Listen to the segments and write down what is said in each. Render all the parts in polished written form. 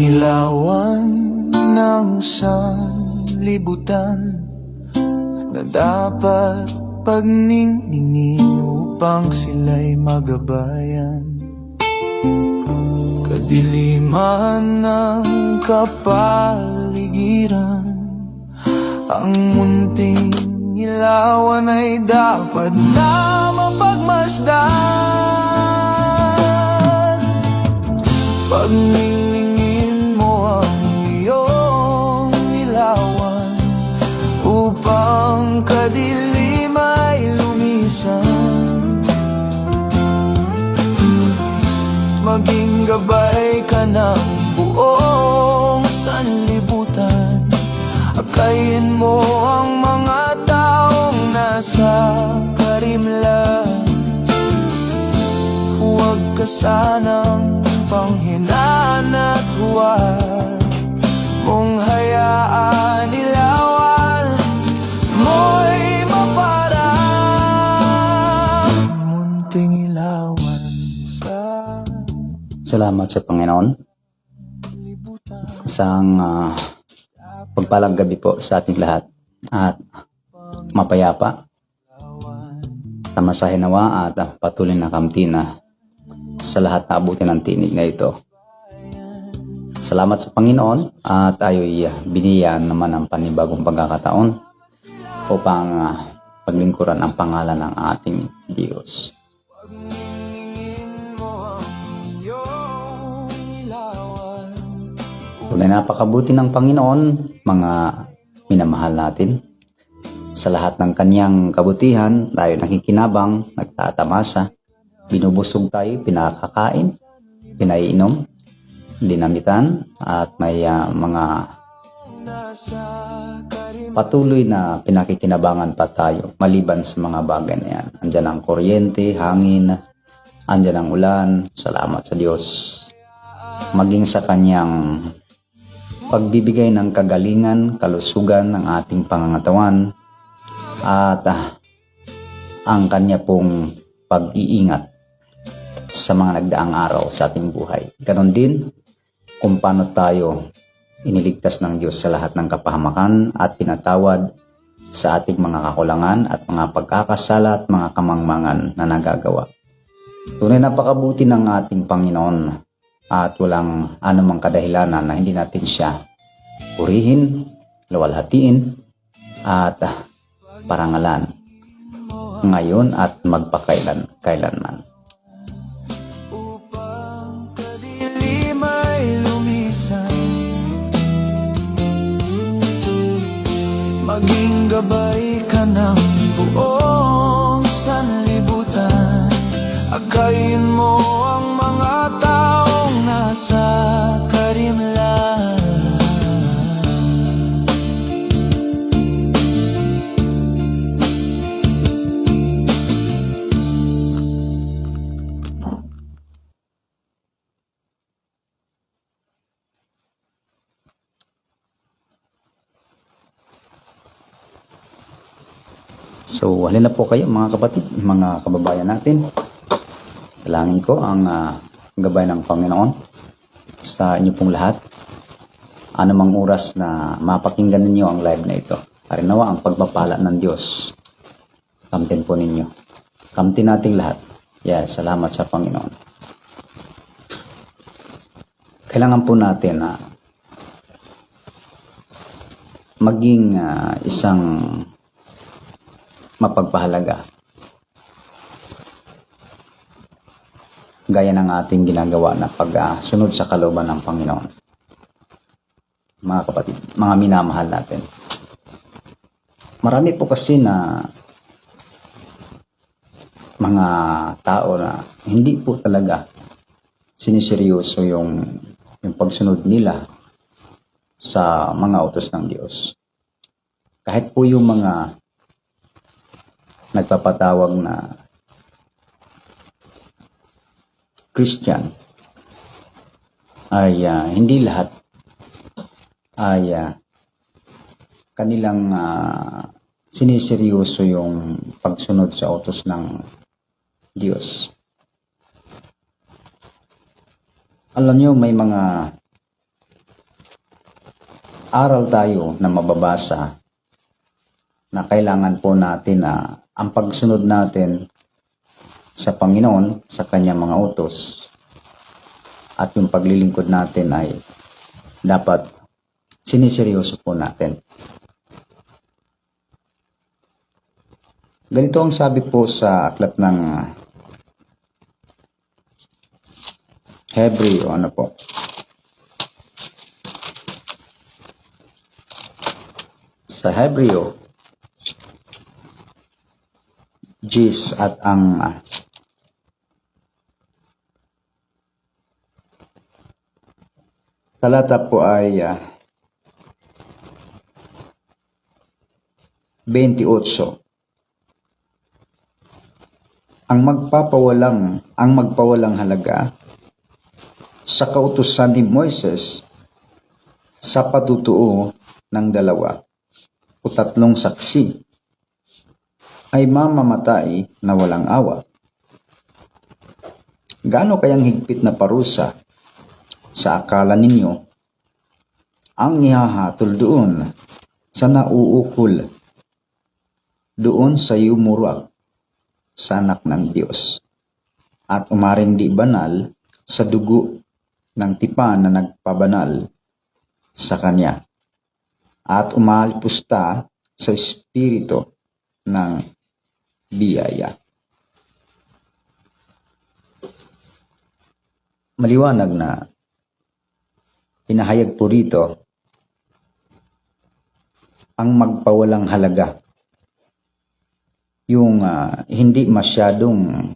ilawan ng sanlibutan na dapat pagningning upang sila'y magabayan. Kadiliman ng kapaligiran, ang munting ilawan ay dapat na mapagmasdan. Pagningning mo ang iyong ilawan upang kadilim ay lumisan. Maging gabay ka ng buong sanlibutan. Akayin mo ang mga taong nasa karimlan. Huwag ka sanang panghinaan at huwag mong hayaan ilawan mo'y maparang munting ilawan sa Salamat sa Panginoon. Isang pagpalang gabi po sa ating lahat at mapayapa, tamasahin nawa at patuloy na kamtina sa lahat na abutin ng tinig na ito. Salamat sa Panginoon at ayo'y biniyaan naman ng panibagong pagkakataon upang paglingkuran ang pangalan ng ating Diyos. Tunay napakabuti ng Panginoon, mga minamahal natin. Sa lahat ng kanyang kabutihan, tayo nakikinabang, nagtatamasa, binubusog tayo, pinakakain, pinaiinom, dinamitan, at may mga patuloy na pinakikinabangan pa tayo maliban sa mga bagay na yan. Andyan ang kuryente, hangin, andyan ang ulan. Salamat sa Diyos. Maging sa kanyang pagbibigay ng kagalingan, kalusugan ng ating pangangatawan at ang kanya pong pag-iingat sa mga nagdaang araw sa ating buhay. Ganon din kung paano tayo iniligtas ng Diyos sa lahat ng kapahamakan at pinatawad sa ating mga kakulangan at mga pagkakasala at mga kamangmangan na nagagawa. Tunay napakabuti ng ating Panginoon at walang anumang kadahilanan na hindi natin siya purihin, luwalhatiin at parangalan ngayon at magpakailanman. upang kadilim ay lumisan. Maging gabay ka ng buong sanlibutan. Akayin mo ang mga taong nasa karimlan. So, halina po kayo mga kapatid, mga kababayan natin. Dalangin ko ang gabay ng Panginoon sa inyo pong lahat. Anumang oras na mapakinggan ninyo ang live na ito. Harinawa ang pagpapala ng Diyos. Kamtin po ninyo. Kamtin nating lahat. Yes, salamat sa Panginoon. Kailangan po natin maging isang mapagpahalaga gaya ng ating ginagawa na pagsunod sa kalooban ng Panginoon. Mga kapatid, mga minamahal natin. Marami po kasi na mga tao na hindi po talaga siniseryoso yung pagsunod nila sa mga utos ng Diyos. Kahit po yung mga nagpapatawag na Christian ay hindi lahat ay kanilang siniseryoso yung pagsunod sa utos ng Diyos. Alam nyo, may mga aral tayo na mababasa na kailangan po natin na ang pagsunod natin sa Panginoon, sa kanyang mga utos, at yung paglilingkod natin ay dapat siniseryoso po natin. Ganito ang sabi po sa aklat ng Hebreo, sa Hebreo, Gis at ang talata po ay 28. Ang magpawalang halaga sa kautusan ni Moises sa patutuo ng 2 o 3 saksi ay mamamatay na walang awa. Gaano kayang higpit na parusa sa akala ninyo ang ihahatol doon sa nauukol, doon sa yumurak sa anak ng Diyos, at umaring di banal sa dugo ng tipan na nagpabanal sa Kanya, at umalipusta sa espiritu ng biyaya. Maliwanag na pinahayag po rito ang magpawalang halaga, yung hindi masyadong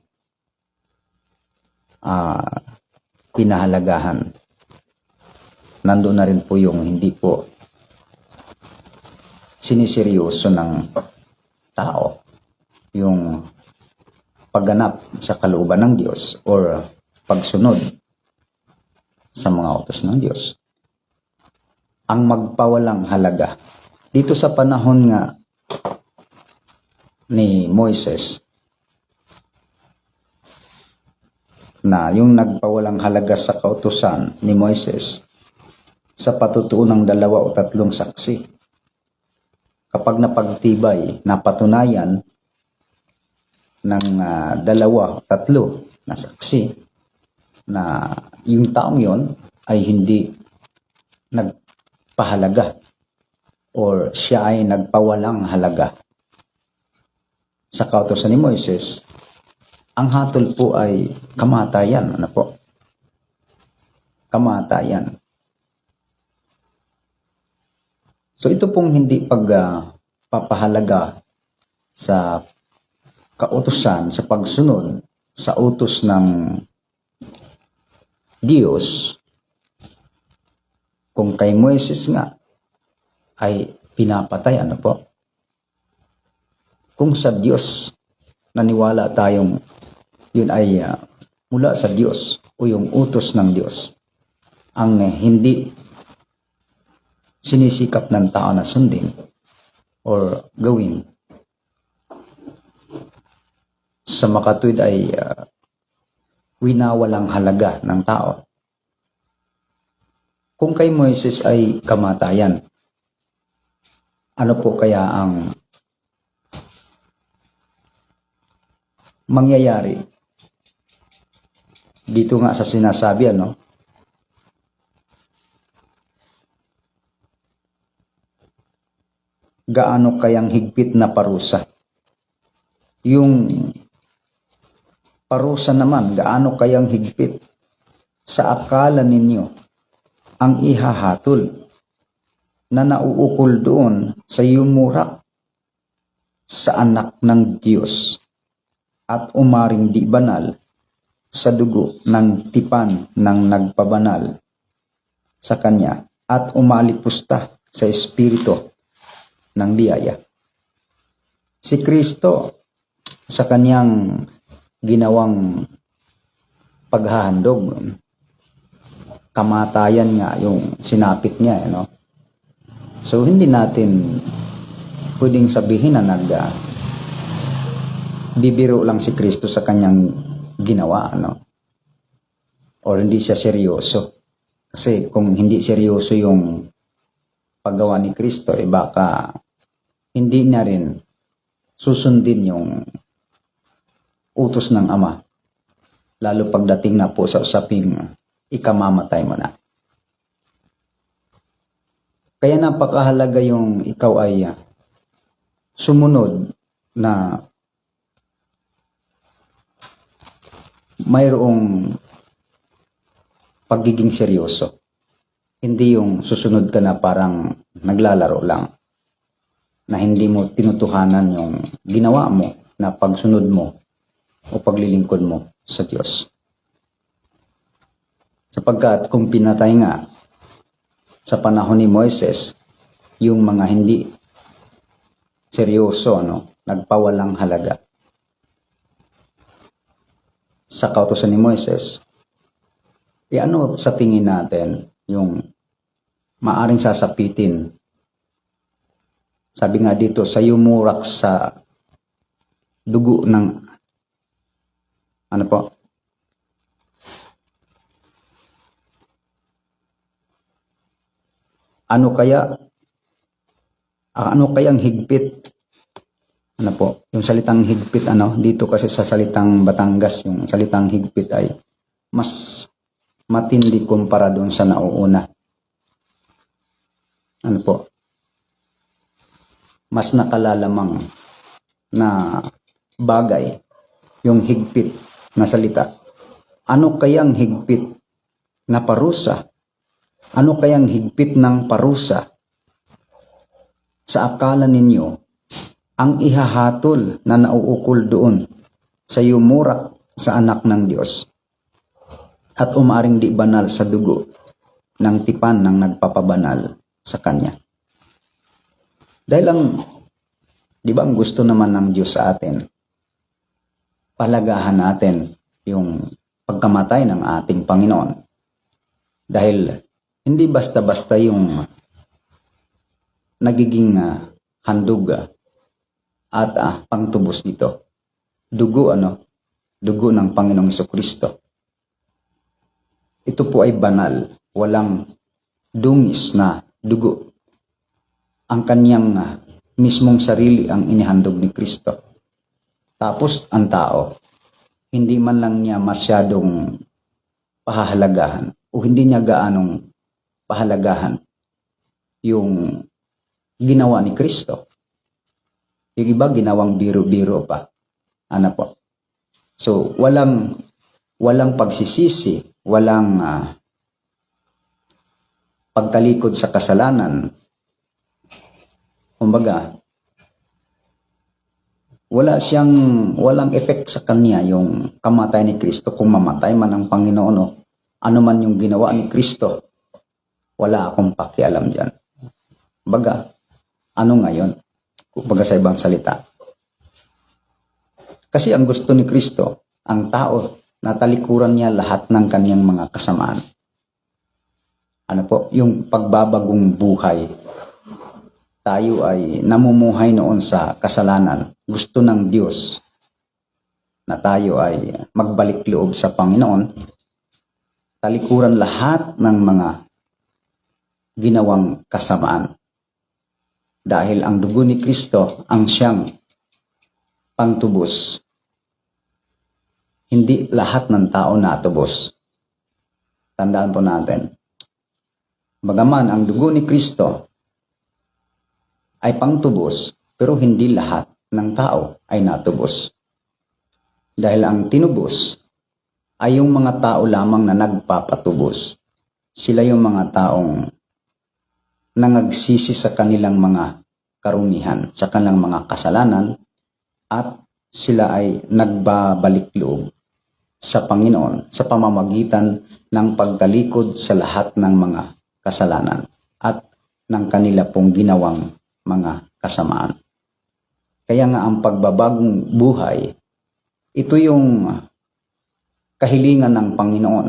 pinahalagahan. Nandoon na rin po yung hindi po siniseryoso ng tao, yung pagganap sa kalooban ng Diyos or pagsunod sa mga utos ng Diyos. Ang magpawalang halaga. Dito sa panahon nga ni Moises, na yung nagpawalang halaga sa kautusan ni Moises sa patutuo ng 2 o 3 saksi, kapag napagtibay, napatunayan ng 2 o 3 na saksi na yung taong yon ay hindi nagpahalaga or siya ay nagpawalang halaga sa kautusan ni Moises, ang hatol po ay kamatayan. Kamatayan. So ito pong hindi pagpapahalaga sa kautusan, sa pagsunod sa utos ng Diyos, kung kay Moises nga ay pinapatay, kung sa Diyos naniwala tayong yun ay mula sa Diyos o yung utos ng Diyos, ang hindi sinisikap ng tao na sundin or gawin, sa makatuwid ay winawalang halaga ng tao. Kung kay Moises ay kamatayan, ano po kaya ang mangyayari dito nga sa sinasabi, gaano kayang higpit na parusa? Yung parusa naman, gaano kayang higpit sa akala ninyo ang ihahatol na nauukol doon sa yumurak sa anak ng Diyos at umaring di banal sa dugo ng tipan ng nagpabanal sa Kanya, at umalipusta sa espiritu ng biyaya. Si Kristo sa Kanyang ginawang paghahandog, kamatayan nga yung sinapit niya, So hindi natin pwedeng sabihin na bibiro lang si Kristo sa kanyang ginawa, or hindi siya seryoso. Kasi kung hindi seryoso yung paggawa ni Kristo, baka hindi na rin susundin yung utos ng Ama. Lalo pagdating na po sa usaping ikamamatay mo na. Kaya napakahalaga yung ikaw ay sumunod na mayroong pagiging seryoso. Hindi yung susunod ka na parang naglalaro lang. Na hindi mo tinutuhanan yung ginawa mo na pagsunod mo o paglilingkod mo sa Diyos. Sapagkat kung pinatay nga sa panahon ni Moises, yung mga hindi seryoso, nagpawalang halaga sa kautusan ni Moises, ano sa tingin natin yung maaring sasapitin? Sabi nga dito, sa yumurak sa dugo ng ano kayang higpit? Yung salitang higpit, dito kasi sa salitang Batangas, yung salitang higpit ay mas matindi kumpara doon sa nauuna. Mas nakalalamang na bagay yung higpit na salita. Ano kayang higpit na parusa? Ano kayang higpit ng parusa sa akala ninyo ang ihahatol na nauukol doon sa yumurak sa anak ng Diyos at umaring di banal sa dugo ng tipan ng nagpapabanal sa Kanya? Dahil di ba ang gusto naman ng Diyos sa atin, palagahan natin yung pagkamatay ng ating Panginoon. Dahil hindi basta-basta yung nagiging handog at pangtubos dito. Dugo ng Panginoong Jesucristo. Ito po ay banal, walang dungis na dugo. Ang kanyang mismong sarili ang inihandog ni Kristo. Tapos ang tao, hindi man lang niya masyadong pahahalagahan o hindi niya gaanong pahalagahan yung ginawa ni Kristo. Yung iba ginawang biro-biro pa. So walang pagsisisi, walang pagtalikod sa kasalanan. Kumbaga, walang effect sa kanya yung kamatay ni Kristo. Kung mamatay man ang Panginoon, ano man yung ginawa ni Kristo, wala akong pakialam dyan. Kumbaga, ngayon? Kumbaga sa ibang salita. Kasi ang gusto ni Kristo, ang tao, natalikuran niya lahat ng kanyang mga kasamaan. Yung pagbabagong buhay. Tayo ay namumuhay noon sa kasalanan. Gusto ng Diyos na tayo ay magbalik loob sa Panginoon. Talikuran lahat ng mga ginawang kasamaan. Dahil ang dugo ni Kristo ang siyang pangtubos. Hindi lahat ng tao natubos. Tandaan po natin. Bagaman ang dugo ni Kristo ay pangtubos, pero hindi lahat ng tao ay natubos. Dahil ang tinubos ay yung mga tao lamang na nagpapatubos. Sila yung mga taong nangagsisi sa kanilang mga karumihan, sa kanilang mga kasalanan, at sila ay nagbabalik loob sa Panginoon sa pamamagitan ng pagtalikod sa lahat ng mga kasalanan at ng kanila pong ginawang mga kasamaan. Kaya nga ang pagbabagong buhay, ito yung kahilingan ng Panginoon.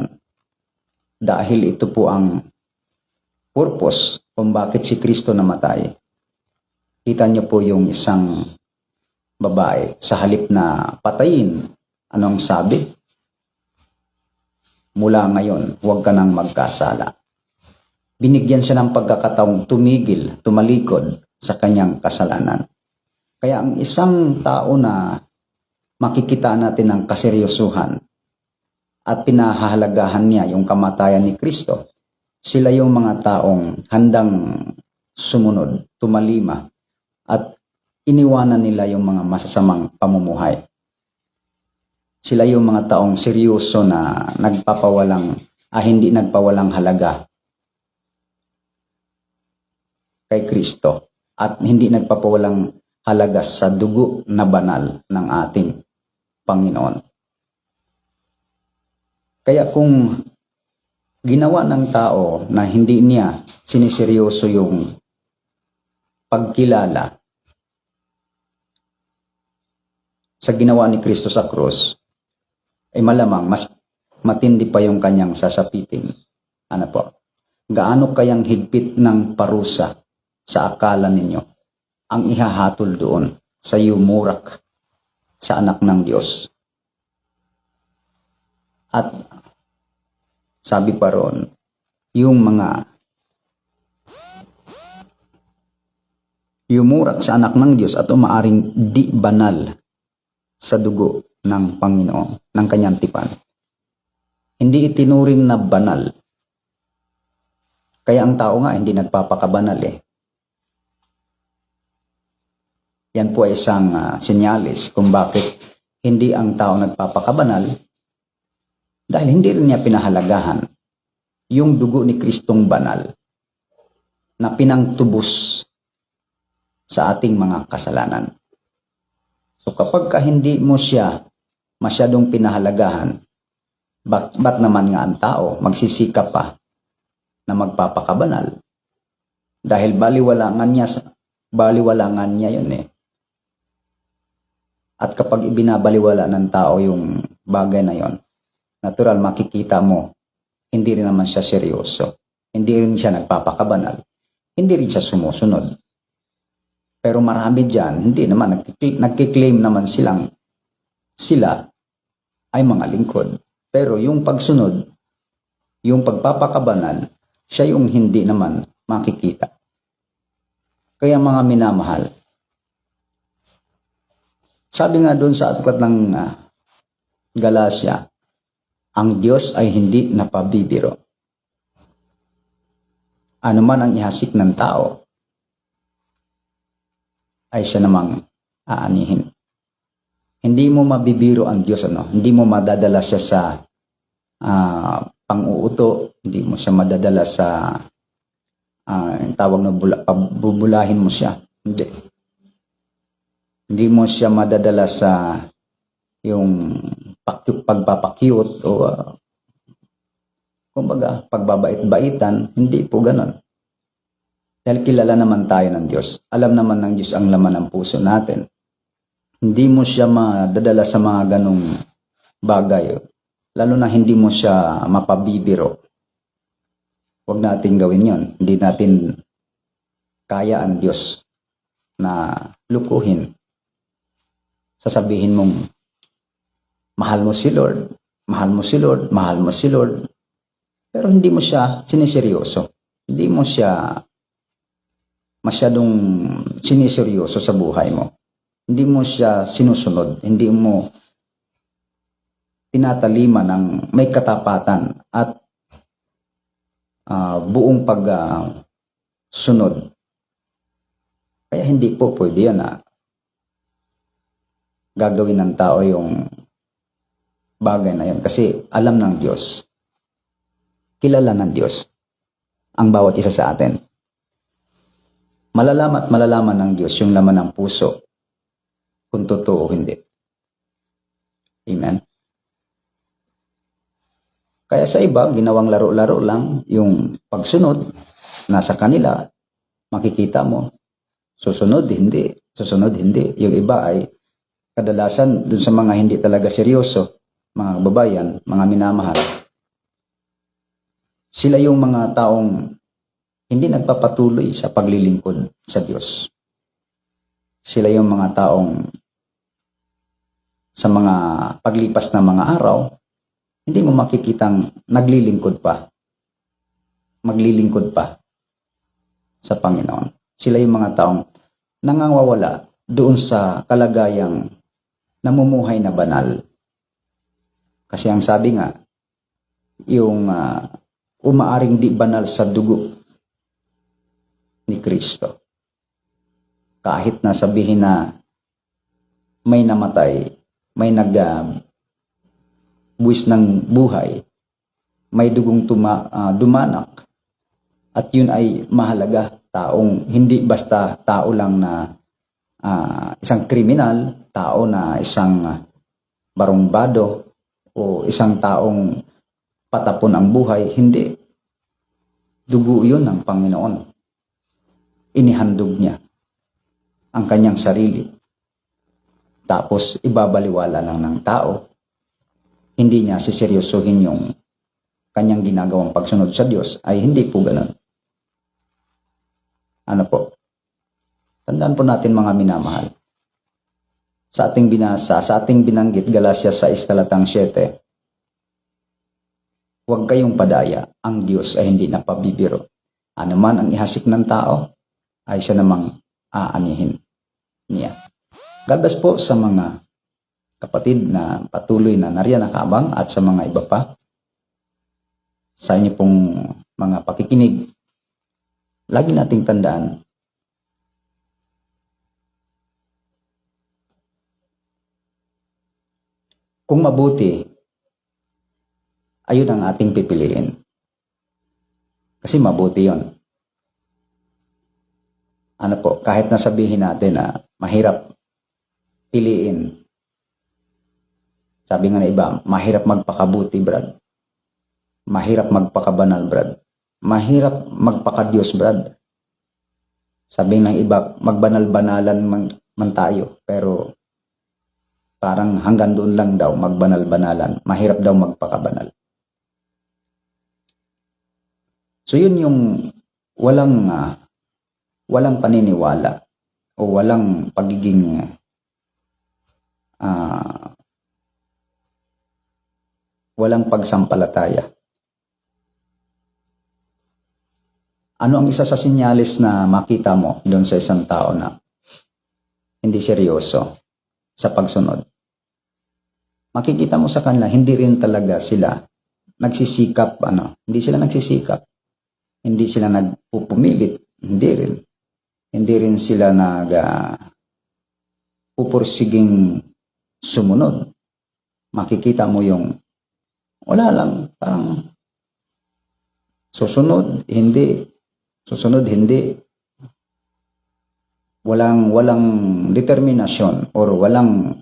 Dahil ito po ang purpose kung bakit si Kristo namatay. Kita niyo po yung isang babae, sa halip na patayin, anong sabi? Mula ngayon, huwag ka nang magkasala. binigyan siya ng pagkakataong tumigil, tumalikod sa kanyang kasalanan. Kaya ang isang tao na makikita natin ng kaseryosuhan at pinahahalagahan niya yung kamatayan ni Kristo, sila yung mga taong handang sumunod, tumalima, at iniwanan nila yung mga masasamang pamumuhay. Sila yung mga taong seryoso na hindi nagpawalang halaga kay Kristo at hindi nagpapawalang halaga sa dugo na banal ng ating Panginoon. Kaya kung ginawa ng tao na hindi niya siniseryoso yung pagkilala sa ginawa ni Kristo sa krus, ay malamang mas matindi pa yung kanyang sasapitin. Ano po? Gaano kayang higpit ng parusa sa akala ninyo ang ihahatol doon sa yumurak sa anak ng Diyos? At sabi pa roon, yung mga yumurak sa anak ng Diyos at umaaring di banal sa dugo ng Panginoon, ng kanyang tipan, hindi itinuring na banal. Kaya ang tao nga hindi nagpapakabanal eh. Yan po ay isang sinyalis kung bakit hindi ang tao nagpapakabanal, dahil hindi rin niya pinahalagahan yung dugo ni Kristong banal na pinangtubos sa ating mga kasalanan. So kapag hindi mo siya masyadong pinahalagahan, ba't naman nga ang tao magsisikap pa na magpapakabanal? Dahil baliwalangan niya yun eh. At kapag ibinabaliwala ng tao yung bagay na yon, natural makikita mo, hindi rin naman siya seryoso. Hindi rin siya nagpapakabanal. Hindi rin siya sumusunod. Pero marami dyan, hindi naman, nagkiklaim naman sila ay mga lingkod. Pero yung pagsunod, yung pagpapakabanal, siya yung hindi naman makikita. Kaya mga minamahal, sabi nga doon sa aklat ng Galacia, ang Diyos ay hindi napabibiro. Ano man ang ihasik ng tao, ay siya namang aanihin. Hindi mo mabibiro ang Diyos, Hindi mo madadala siya sa pang-uuto, hindi mo siya madadala sa tawag na bubulahin mo siya. Hindi mo siya madadala sa yung pagpapakyut o kumbaga pagbabait-baitan. Hindi po ganon. Dahil kilala naman tayo ng Diyos. Alam naman ng Diyos ang laman ng puso natin. Hindi mo siya madadala sa mga ganong bagay. Lalo na hindi mo siya mapabibiro. Huwag natin gawin yon. Hindi natin kaya ang Diyos na lukuhin. Sasabihin mong, mahal mo si Lord, mahal mo si Lord, mahal mo si Lord. Pero hindi mo siya siniseryoso. Hindi mo siya masyadong siniseryoso sa buhay mo. Hindi mo siya sinusunod. Hindi mo tinatalima ng may katapatan at buong pagsunod. Kaya hindi po pwede yan na gagawin ng tao yung bagay na yun. Kasi alam ng Diyos, kilala ng Diyos ang bawat isa sa atin. Malalaman ng Diyos yung laman ng puso kung totoo o hindi. Amen. Kaya sa iba, ginawang laro-laro lang yung pagsunod, nasa kanila, makikita mo, susunod, hindi. Susunod, hindi. Yung iba ay kadalasan dun sa mga hindi talaga seryoso, mga kababayan, mga minamahal. Sila yung mga taong hindi nagpapatuloy sa paglilingkod sa Diyos. Sila yung mga taong sa mga paglipas ng mga araw, hindi mo makikitang naglilingkod pa maglilingkod pa sa Panginoon. Sila yung mga taong nangangawala doon sa kalagayang namumuhay na banal. Kasi ang sabi nga, yung umaaring di banal sa dugo ni Kristo. Kahit na sabihin na may namatay, may buwis ng buhay, may dugong dumanak, at yun ay mahalaga. Taong hindi basta tao lang na isang kriminal, tao na isang barongbado, o isang taong patapon ang buhay. Hindi. Dugo yun ng Panginoon. Inihandog niya ang kanyang sarili. Tapos ibabaliwala lang ng tao. Hindi niya siseryosohin yung kanyang ginagawang pagsunod sa Diyos. Ay hindi po ganun. Ano po? Tandaan po natin mga minamahal. Sa ating binasa, sa ating binanggit, Galatia 6, talatang 7, huwag kayong padaya, ang Diyos ay hindi napabibiro. Ano man ang ihasik ng tao, ay siya namang aanihin niya. God bless po sa mga kapatid na patuloy na nariyan nakabang at sa mga iba pa. Sa inyo pong mga pakikinig, lagi nating tandaan, kung mabuti, ayun ang ating pipiliin. Kasi mabuti yon. Ano po, kahit nasabihin natin na mahirap piliin. Sabi nga na iba, mahirap magpakabuti, brad. Mahirap magpakabanal, brad. Mahirap magpakadiyos, brad. Sabi ng iba, magbanal-banalan man tayo. Pero parang hanggang doon lang daw, magbanal-banalan. Mahirap daw magpakabanal. So yun yung walang paniniwala o walang pagiging walang pagsampalataya. Ano ang isa sa sinyalis na makita mo doon sa isang tao na hindi seryoso sa pagsunod? Makikita mo sa kanila, hindi rin talaga sila nagsisikap, hindi sila nagsisikap. Hindi sila nagpupumilit, hindi rin sila pupursiging sumunod. Makikita mo yung wala lang, parang susunod, hindi. Walang determinasyon or walang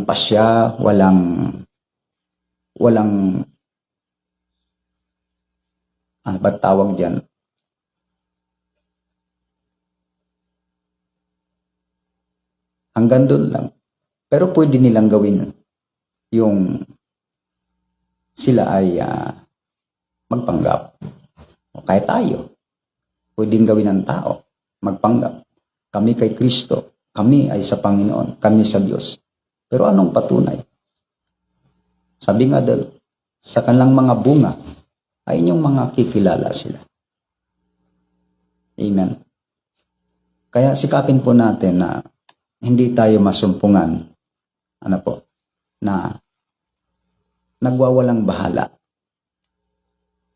pasya, walang ano ba tawag dyan? Hanggang doon lang. Pero pwede nilang gawin yung sila ay magpanggap. O kahit tayo, pwedeng gawin ng tao, magpanggap. Kami kay Kristo, kami ay sa Panginoon, kami sa Diyos. Pero anong patunay? Sabi nga doon, sa kanilang mga bunga, ay inyong mga kikilala sila. Amen. Kaya sikapin po natin na hindi tayo masumpungan, na nagwawalang bahala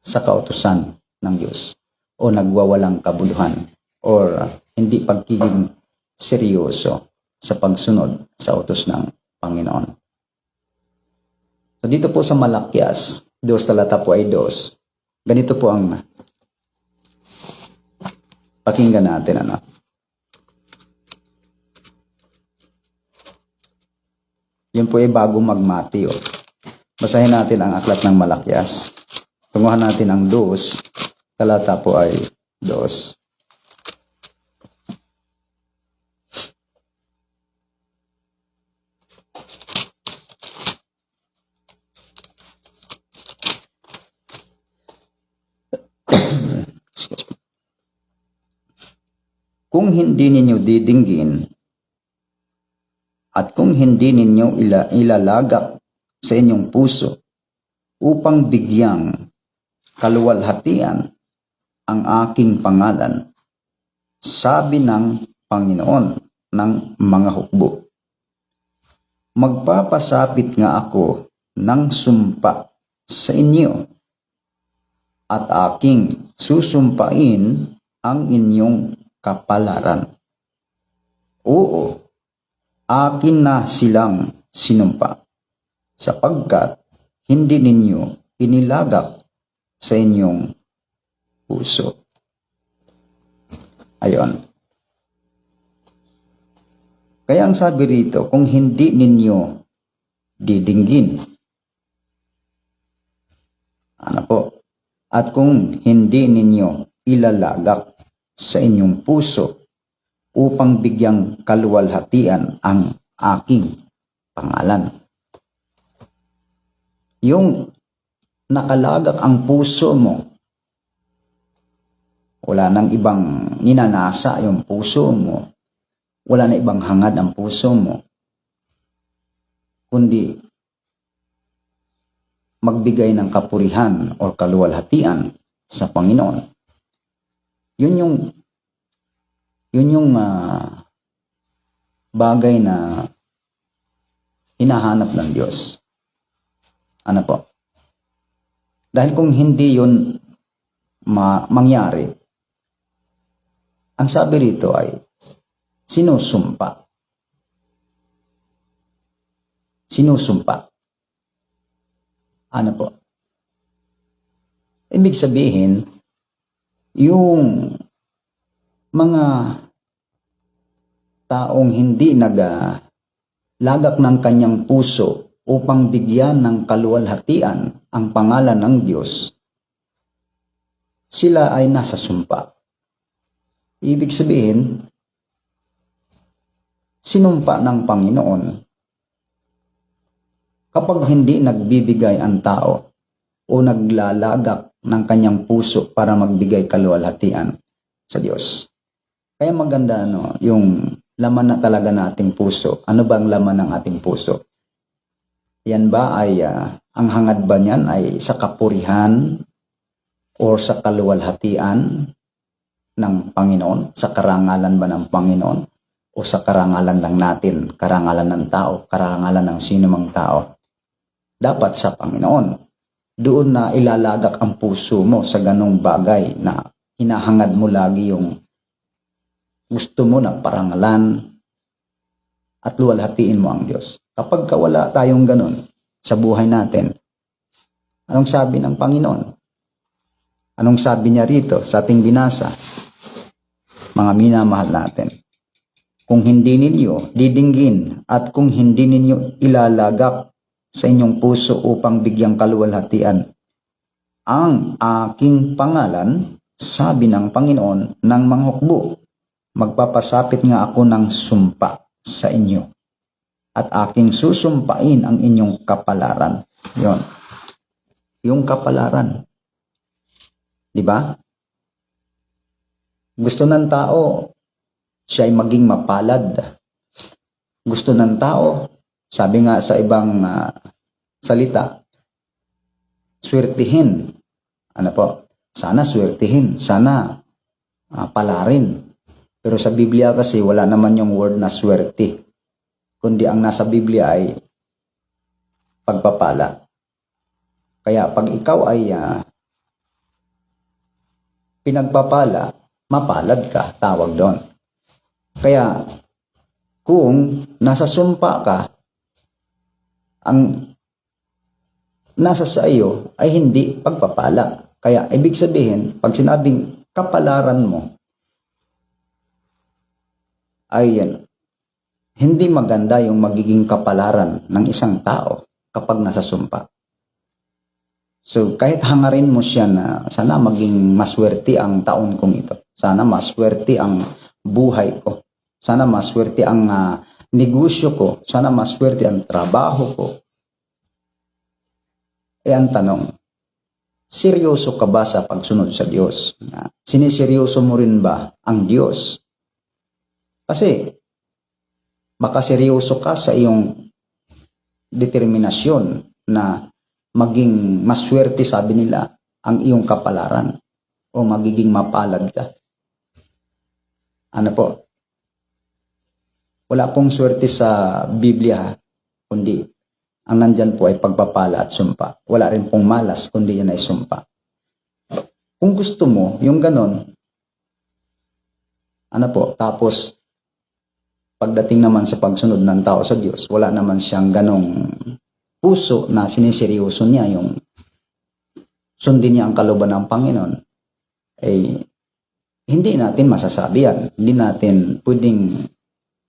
sa kautusan ng Diyos o nagwawalang kabuluhan or hindi pagiging seryoso sa pagsunod sa utos ng Panginoon. So dito po sa Malakias, 2 talata po ay 2. Ganito po ang pakinggan natin. Yun po ay bago mag-Mateo. Basahin natin ang aklat ng Malakias. Tunguhan natin ang 2. Talata po ay 2. Kung hindi ninyo didinggin at kung hindi ninyo ilalagak sa inyong puso upang bigyang kaluwalhatian ang aking pangalan, sabi ng Panginoon ng mga hukbo. Magpapasapit nga ako ng sumpa sa inyo at aking susumpain ang inyong kapalaran. Oo, akin na silang sinumpa, sapagkat hindi ninyo inilagak sa inyong puso. Ayon. Kaya ang sabi rito, kung hindi ninyo didinggin, ano po, at kung hindi ninyo ilalagak sa inyong puso upang bigyang kaluwalhatian ang aking pangalan. Yung nakalagak ang puso mo, wala nang ibang ninanasa yung puso mo, wala na ibang hangad ang puso mo, kundi magbigay ng kapurihan o kaluwalhatian sa Panginoon. Yun yung bagay na hinahanap ng Diyos. Ano po? Dahil kung hindi yun mangyari, ang sabi rito ay sinusumpa. Sinusumpa. Ano po? Ibig sabihin, yung mga taong hindi naglagak ng kanyang puso upang bigyan ng kaluwalhatian ang pangalan ng Diyos, sila ay nasa sumpa. Ibig sabihin, sinumpa ng Panginoon kapag hindi nagbibigay ang tao o naglalagak ng kanyang puso para magbigay kaluwalhatian sa Diyos. Kaya maganda yung laman na talaga nating puso. Ano ba ang laman ng ating puso? Yan ba ay ang hangad ba niyan ay sa kapurihan o sa kaluwalhatian ng Panginoon, sa karangalan ba ng Panginoon, o sa karangalan lang natin, karangalan ng tao, karangalan ng sinumang tao? Dapat sa Panginoon. Doon na ilalagak ang puso mo sa ganong bagay na hinahangad mo lagi yung gusto mo na parangalan at luwalhatiin mo ang Diyos. Kapag wala tayong ganon sa buhay natin, anong sabi ng Panginoon? Anong sabi niya rito sa ating binasa? Mga minamahal natin, kung hindi ninyo didinggin at kung hindi ninyo ilalagak sa inyong puso upang bigyang kaluwalhatian ang aking pangalan, sabi ng Panginoon ng mga hukbo, magpapasapit nga ako ng sumpa sa inyo at aking susumpain ang inyong kapalaran. Yon. Yung kapalaran. Di ba? Gusto ng tao, siya ay maging mapalad. Gusto ng tao, sabi nga sa ibang salita, swertihin. Ano po? Sana swertihin. Sana palarin. Pero sa Biblia kasi wala naman yung word na swerte. Kundi ang nasa Biblia ay pagpapala. Kaya pag ikaw ay pinagpapala, mapalad ka, tawag doon. Kaya kung nasa sumpa ka, ang nasa sa iyo ay hindi pagpapala. Kaya ibig sabihin, pag sinabing kapalaran mo, ay hindi maganda yung magiging kapalaran ng isang tao kapag nasa sumpa. So kahit hangarin mo siya na sana maging maswerte ang taon kong ito. Sana maswerte ang buhay ko. Sana maswerte ang negosyo ko. Sana maswerte ang trabaho ko. E ang tanong, seryoso ka ba sa pagsunod sa Diyos? Siniseryoso mo rin ba ang Diyos? Kasi baka seryoso ka sa iyong determinasyon na maging maswerte, sabi nila, ang iyong kapalaran o magiging mapalad ka. Ano po? Wala pong swerte sa Biblia, kundi ang nandyan po ay pagpapala at sumpa. Wala rin pong malas, kundi yan ay sumpa. Kung gusto mo, yung ganon, ano po, tapos pagdating naman sa pagsunod ng tao sa Diyos, wala naman siyang ganong puso na siniseryoso niya yung sundin niya ang kalooban ng Panginoon, eh, hindi natin masasabi yan. Hindi natin pwedeng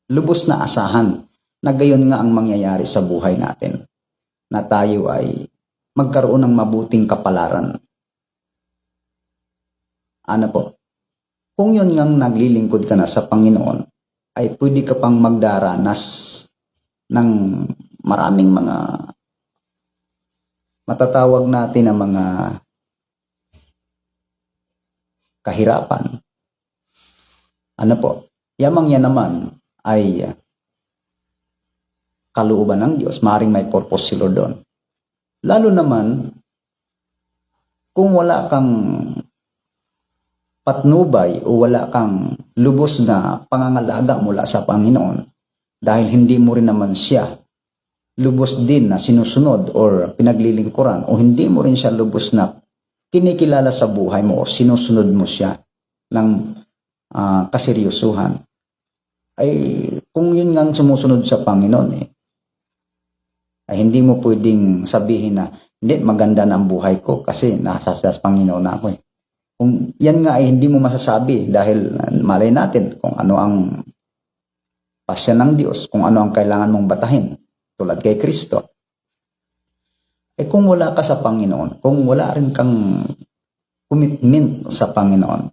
lubos na asahan na gayon nga ang mangyayari sa buhay natin, na tayo ay magkaroon ng mabuting kapalaran. Ano po? Kung yun ngang naglilingkod ka na sa Panginoon, ay pwede ka pang magdaranas ng maraming mga matatawag natin na mga kahirapan. Ano po? Yamang yan naman ay kalooban ng Diyos. Maring may purpose si Lord doon. Lalo naman, kung wala kang patnubay o wala kang lubos na pangangalaga mula sa Panginoon, dahil hindi mo rin naman siya lubos din na sinusunod or pinaglilingkuran, o hindi mo rin siya lubos na kinikilala sa buhay mo o sinusunod mo siya ng kaseryosuhan, ay kung yun nga sumusunod sa Panginoon, ay hindi mo pwedeng sabihin na hindi, maganda na ang buhay ko kasi nasa sa Panginoon na ako. Kung yan nga ay hindi mo masasabi dahil malay natin kung ano ang pasya ng Diyos, kung ano ang kailangan mong batahin tulad kay Kristo. Eh kung wala ka sa Panginoon, kung wala rin kang commitment sa Panginoon,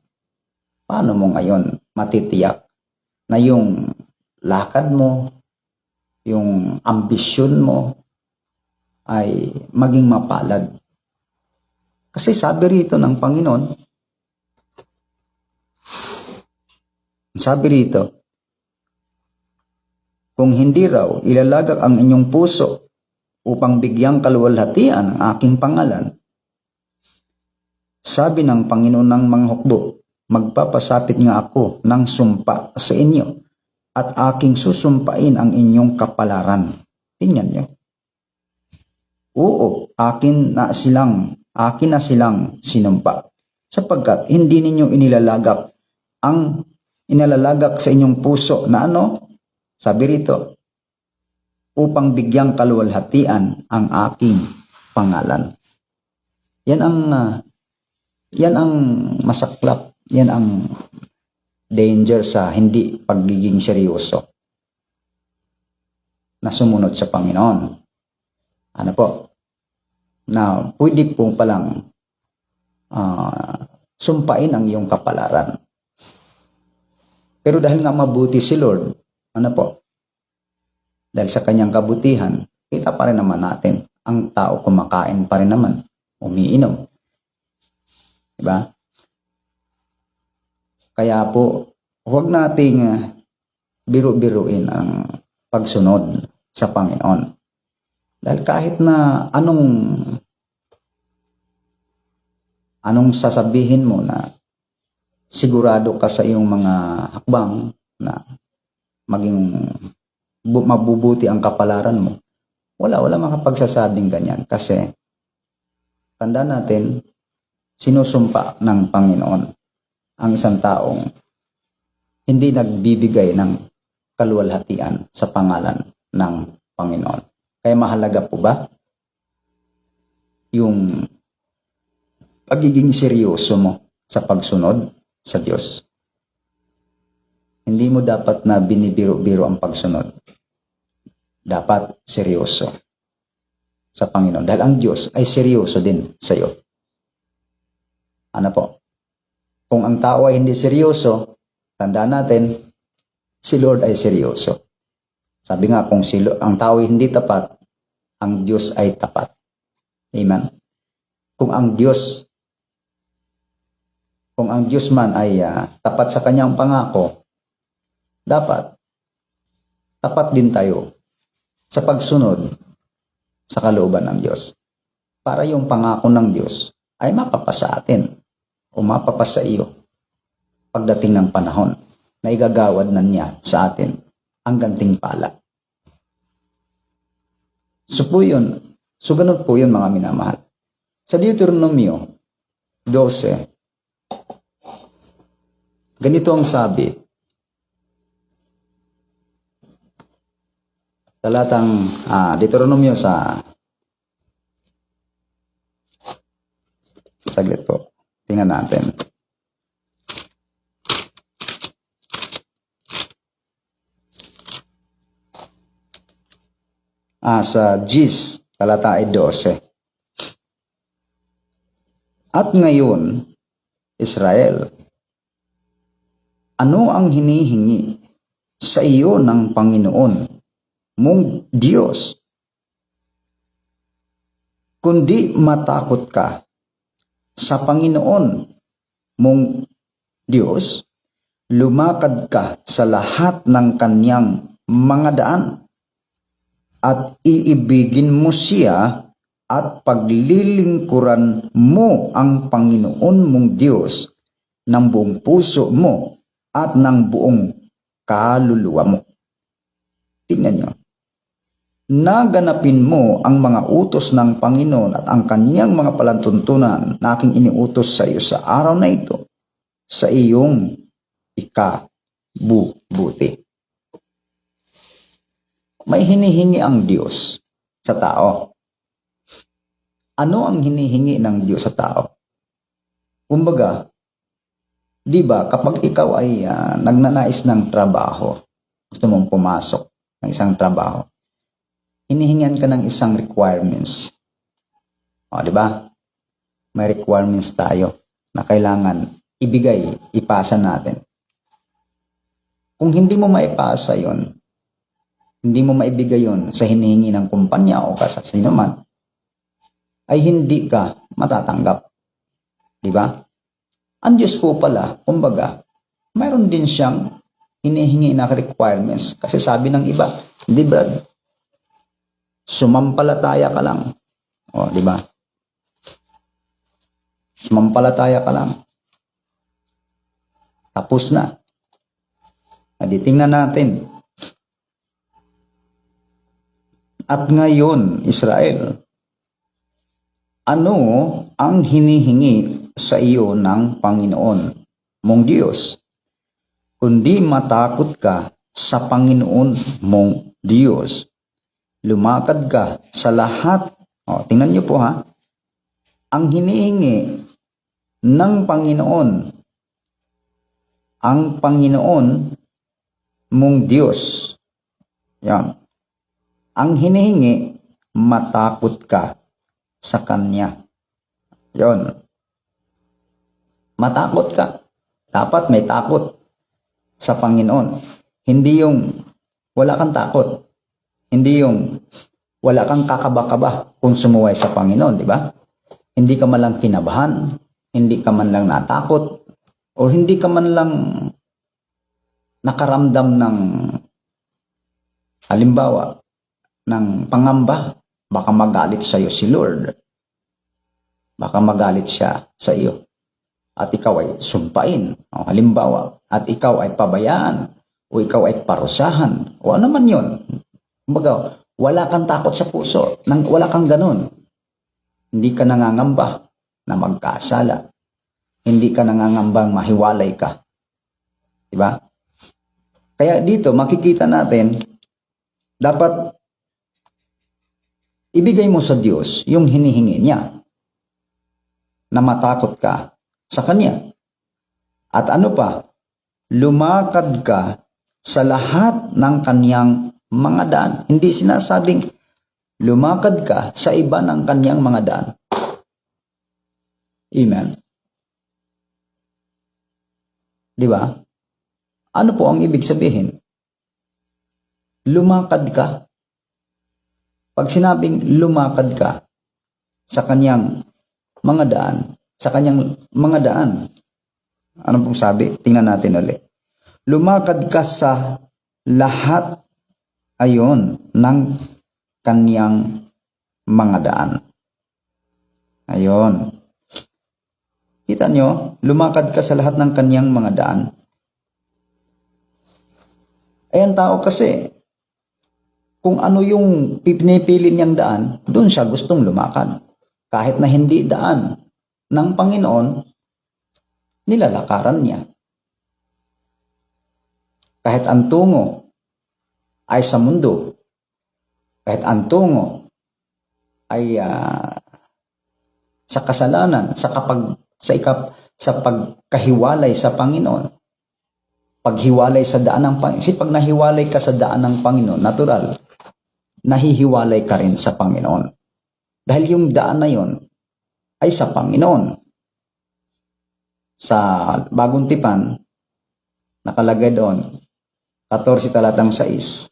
paano mo ngayon matitiyak na yung lakad mo, yung ambisyon mo ay maging mapalad? Kasi sabi rito ng Panginoon, sabi rito, kung hindi raw ilalagak ang inyong puso upang bigyang kaluwalhatian ang aking pangalan, sabi ng Panginoon ng mga hukbo, magpapasapit nga ako ng sumpa sa inyo at aking susumpain ang inyong kapalaran. Tingnan nyo. Oo, akin na silang sinumpa, sapagkat hindi ninyo inilalagak sa inyong puso na ano? Sabi rito, upang bigyang kaluwalhatian ang aking pangalan. Yan ang masaklap, yan ang danger sa hindi pagiging seryoso na sumunod sa Panginoon. Ano po? Na pwede po palang sumpain ang iyong kapalaran. Pero dahil nga mabuti si Lord, ano po? Dahil sa kanyang kabutihan, kita pa rin naman natin, ang tao kumakain pa rin naman, umiinom. Diba? Kaya po, huwag nating biru-biruin ang pagsunod sa Panginoon. Dahil kahit na anong sasabihin mo na sigurado ka sa iyong mga hakbang na maging mabubuti ang kapalaran mo, wala makapagsasabing ganyan. Kasi tandaan natin, sinusumpa ng Panginoon ang isang taong hindi nagbibigay ng kaluwalhatian sa pangalan ng Panginoon. Kaya mahalaga po ba yung pagiging seryoso mo sa pagsunod sa Diyos? Hindi mo dapat na binibiro-biro ang pagsunod. Dapat seryoso sa Panginoon. Dahil ang Diyos ay seryoso din sa iyo. Ano po? Kung ang tao ay hindi seryoso, tandaan natin, si Lord ay seryoso. Sabi nga, kung ang tao ay hindi tapat, ang Diyos ay tapat. Amen? Kung ang Diyos man ay tapat sa kanyang pangako, dapat tapat din tayo sa pagsunod sa kalooban ng Diyos. Para yung pangako ng Diyos ay mapapasa atin o mapapasa iyo pagdating ng panahon na igagawad na niya sa atin ang gantimpala. So ganun po yun mga minamahal. Sa Deuteronomio 12, ganito ang sabi. Talatang Deuteronomio saglit po. Tingnan natin. Sa Gis, talata ay 12. At ngayon, Israel, ano ang hinihingi sa iyo ng Panginoon mong Diyos? Kundi matakot ka sa Panginoon mong Diyos, lumakad ka sa lahat ng kanyang mga daan, at iibigin mo siya at paglilingkuran mo ang Panginoon mong Diyos ng buong puso mo at ng buong kaluluwa mo. Tingnan nyo. Naganapin mo ang mga utos ng Panginoon at ang kaniyang mga palantuntunan na aking iniutos sa iyo sa araw na ito sa iyong ikabubuti. May hinihingi ang Diyos sa tao. Ano ang hinihingi ng Diyos sa tao? Kumbaga, di ba kapag ikaw ay nagnanais ng trabaho, gusto mong pumasok ng isang trabaho, hinihingan ka ng isang requirements. O, di ba? May requirements tayo na kailangan ibigay, ipasa natin. Kung hindi mo maipasa yon, hindi mo maibigay yon sa hinihingi ng kumpanya o sa sino man, ay hindi ka matatanggap. Di ba? Ang Diyos po pala, kumbaga, mayroon din siyang hinihingi na requirements. Kasi sabi ng iba, hindi Brad, sumampalataya ka lang. O, di ba? Sumampalataya ka lang. Tapos na. Tingnan natin. At ngayon, Israel, ano ang hinihingi sa iyo ng Panginoon mong Diyos? Kundi matakot ka sa Panginoon mong Diyos. Lumakad ka sa lahat. Tingnan niyo po ha. Ang hinihingi ng Panginoon, ang Panginoon mong Diyos. Yan. Ang hinihingi, matakot ka sa Kanya. Yon. Matakot ka. Dapat may takot sa Panginoon. Hindi yung wala kang takot. Hindi yung wala kang kakaba-kaba kung sumuway sa Panginoon, di ba? Hindi ka man lang kinabahan, hindi ka man lang natakot, o hindi ka man lang nakaramdam ng halimbawa, ng pangamba, baka magalit sa iyo si Lord. Baka magalit siya sa iyo. At ikaw ay sumpain. Halimbawa, at ikaw ay pabayaan. O ikaw ay parusahan. O ano man yun. Kumbaga, wala kang takot sa puso. Wala kang ganun. Hindi ka nangangamba na magkasala. Hindi ka nangangambang mahiwalay ka. Diba? Kaya dito, makikita natin, dapat ibigay mo sa Diyos yung hinihingi niya na matakot ka sa Kanya. At ano pa? Lumakad ka sa lahat ng Kanyang mga daan. Hindi sinasabing lumakad ka sa iba ng Kanyang mga daan. Amen. Di ba? Ano po ang ibig sabihin? Lumakad ka. Pag sinabing lumakad ka sa Kanyang mga daan, sa Kanyang mga daan, ano pong sabi? Tingnan natin ulit. Lumakad ka sa lahat ayon ng Kanyang mga daan. Ayon. Kita nyo, lumakad ka sa lahat ng kanyang mga daan. Ang tao kasi, kung ano yung pinipili niyang daan, doon siya gustong lumakad. Kahit na hindi daan ng Panginoon, nilalakaran niya. Kahit ang tungo ay sa mundo, kahit ang tungo ay sa kasalanan, sa pagkahiwalay sa Panginoon, paghiwalay sa daan ng Panginoon. Kasi pag nahiwalay ka sa daan ng Panginoon, natural, nahihiwalay ka rin sa Panginoon. Dahil yung daan na yon ay sa Panginoon. Sa Bagong Tipan, nakalagay doon, 14 talatang 6,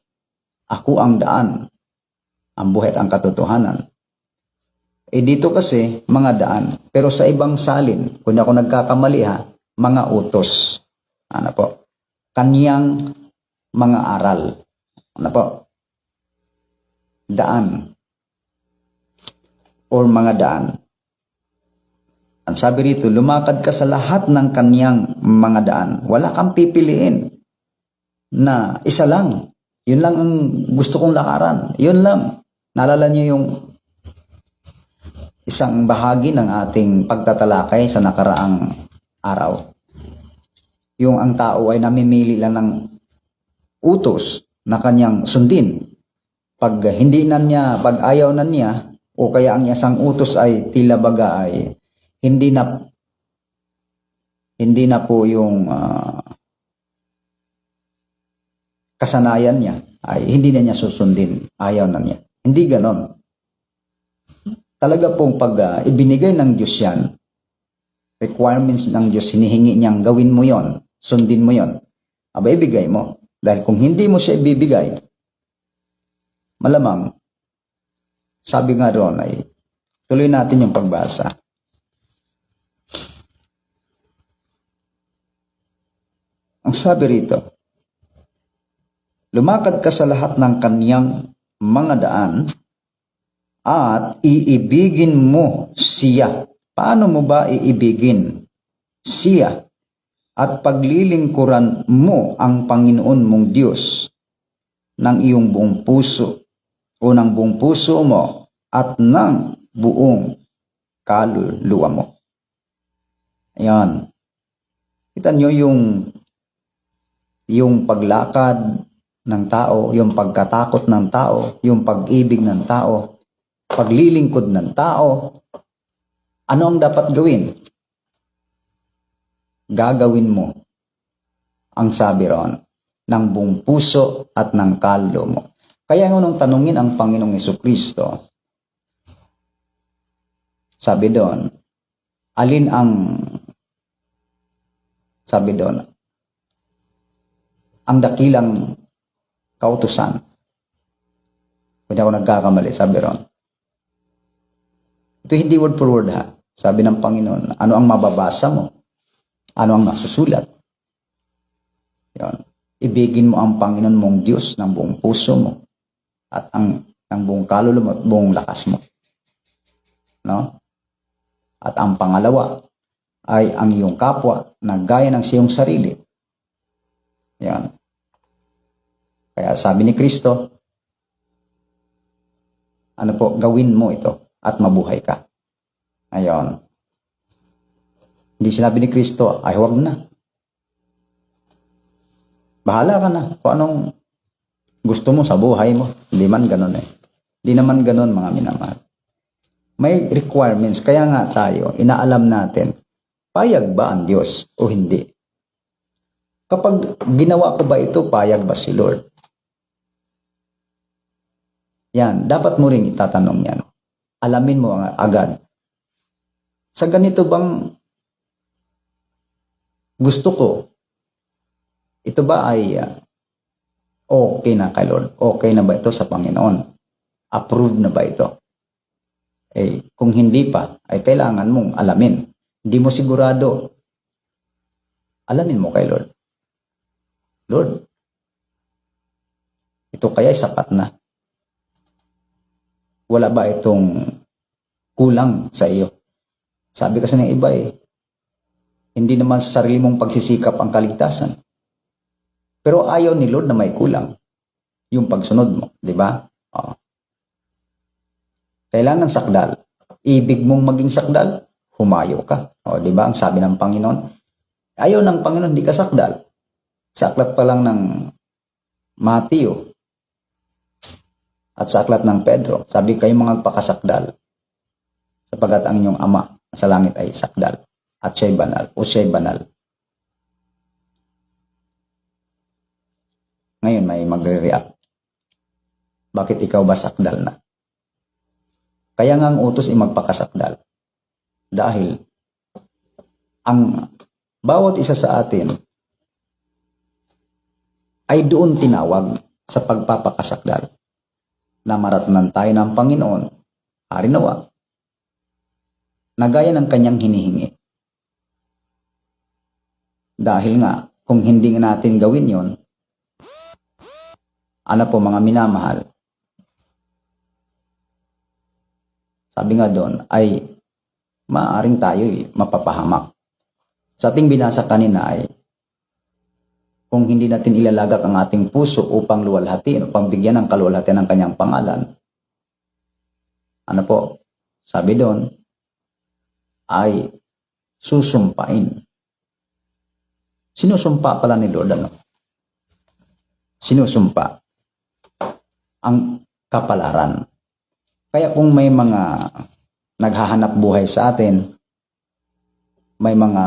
ako ang daan, ang buhay at ang katotohanan. Dito kasi, mga daan. Pero sa ibang salin, kung ako nagkakamali mga utos. Ano po? Kanyang mga aral. Ano po? Daan. Or mga daan. Ang sabi rito, lumakad ka sa lahat ng kanyang mga daan. Wala kang pipiliin na isa lang. Yun lang ang gusto kong lakaran. Yun lang. Naalala niyo yung isang bahagi ng ating pagtatalakay sa nakaraang araw. Yung ang tao ay namimili lang ng utos na kanyang sundin. Pag hindi na niya, pag ayaw na niya, o kaya ang isang utos ay tila baga ay hindi na po yung kasanayan niya, ay hindi na niya susundin, ayaw na niya. Hindi ganon. Talaga pong pag ibinigay ng Diyos yan, requirements ng Diyos, hinihingi niyang gawin mo yon, sundin mo yon, aba ibigay mo. Dahil kung hindi mo siya ibibigay, malamang, sabi nga doon ay, tuloy natin yung pagbasa. Ang sabi rito, lumakad ka sa lahat ng kanyang mga daan at iibigin mo siya. Paano mo ba iibigin siya? At paglilingkuran mo ang Panginoon mong Diyos ng iyong buong puso o ng buong puso mo at ng buong kaluluwa mo. Ayan. Kita nyo yung paglakad ng tao, yung pagkatakot ng tao, yung pag-ibig ng tao, paglilingkod ng tao. Ano ang dapat gawin? Gagawin mo ang sabi ron ng buong puso at ng kaluluwa mo. Kaya nung tanungin ang Panginoong Jesucristo, sabi doon, alin ang, sabi doon, ang dakilang kautusan. Kung ako nagkakamali, sabi ron. Ito hindi word for word Sabi ng Panginoon, ano ang mababasa mo? Ano ang nasusulat? Yun. Ibigin mo ang Panginoon mong Diyos ng buong puso mo at ng buong kaluluwa mo at buong lakas mo. No? At ang pangalawa ay ang iyong kapwa na gaya ng siyong sarili. Yan. Kaya sabi ni Kristo, ano po, gawin mo ito at mabuhay ka. Ayon. Hindi sinabi ni Kristo, ay huwag na. Bahala ka na kung anong gusto mo sa buhay mo. Hindi man ganun Hindi naman ganun mga minamahal. May requirements. Kaya nga tayo, inaalam natin, payag ba ang Diyos o hindi? Kapag ginawa ko ba ito, payag ba si Lord? Yan, dapat mo rin itatanong yan. Alamin mo agad. Sa ganito bang gusto ko, ito ba ay okay na kay Lord? Okay na ba ito sa Panginoon? Approved na ba ito? Kung hindi pa, ay kailangan mong alamin. Hindi mo sigurado, alamin mo kay Lord. Lord, ito kaya ay sapat na? Wala ba itong kulang sa iyo? Sabi kasi ng iba Hindi naman sa sarili mong pagsisikap ang kaligtasan. Pero ayaw ni Lord na may kulang yung pagsunod mo, di ba? Oo. Kailangan sakdal. Ibig mong maging sakdal, humayo ka. O, di ba? Ang sabi ng Panginoon, ayaw ng Panginoon, di ka sakdal. Sa aklat pa lang ng Mateo at sa aklat ng Pedro, sabi kayo mga pakasakdal, sapagat ang inyong Ama sa langit ay sakdal at siya'y banal o siya'y banal. Ngayon may magre-react. Bakit ikaw ba sakdal na? Kaya nga ang utos ay magpakasakdal. Dahil ang bawat isa sa atin ay doon tinawag sa pagpapakasakdal na maratnan tayo ng Panginoon, hari nawa, na gaya ng kanyang hinihingi. Dahil nga, kung hindi natin gawin yon, ano po mga minamahal, sabi nga doon, ay maaaring tayo mapapahamak. Sa ating binasa kanina ay, kung hindi natin ilalagak ang ating puso upang luwalhatin, upang bigyan ng kaluwalhatian ng kanyang pangalan, ano po, sabi doon, ay susumpain. Sinusumpa pala ni Lord, ano? Sinusumpa ang kapalaran. Kaya kung may mga naghahanap buhay sa atin, may mga,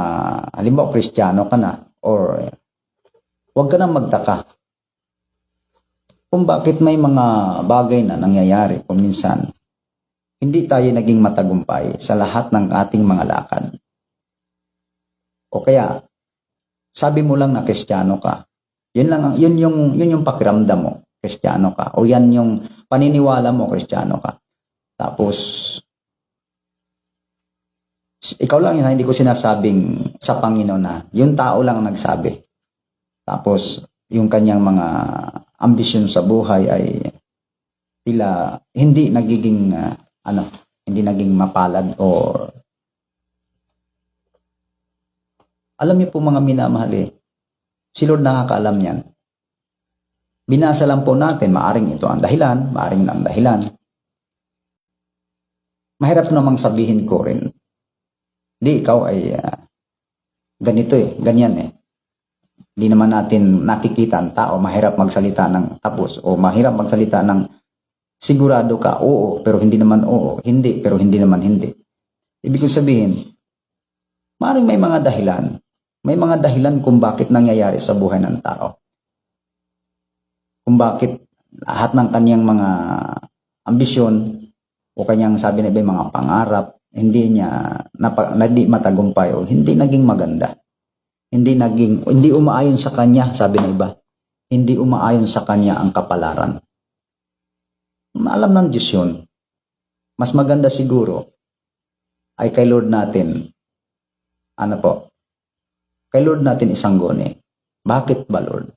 halimbawa, Kristiyano ka na, or huwag ka na magtaka kung bakit may mga bagay na nangyayari kung minsan hindi tayo naging matagumpay sa lahat ng ating mga lakad. O kaya, sabi mo lang na Kristiyano ka. Yun yung pakiramdam mo, Kristiyano ka. O yan yung paniniwala mo, Kristiyano ka. Tapos, ikaw lang yun, hindi ko sinasabing sa Panginoon na, yung tao lang nagsabi. Tapos, yung kanyang mga ambisyon sa buhay ay tila hindi nagiging, hindi naging mapalad o alam niyo po mga minamahal si Lord nakakaalam niyan. Binasa lang po natin, maaring ito ang dahilan, maaring na ang dahilan. Mahirap namang sabihin ko rin, di ikaw ay ganito ganyan Di naman natin nakikita ang tao, mahirap magsalita ng tapos o mahirap magsalita ng sigurado ka, oo, pero hindi naman oo, hindi, pero hindi naman hindi. Ibig kong sabihin, maaaring may mga dahilan kung bakit nangyayari sa buhay ng tao. Kung bakit lahat ng kanyang mga ambisyon o kanyang sabi na iba mga pangarap, hindi di matagumpay o hindi naging maganda. Hindi umaayon sa kanya, sabi na iba. Hindi umaayon sa kanya ang kapalaran. Maalam ng Diyos yun. Mas maganda siguro ay kay Lord natin, kay Lord natin isangguni. Bakit ba, Lord?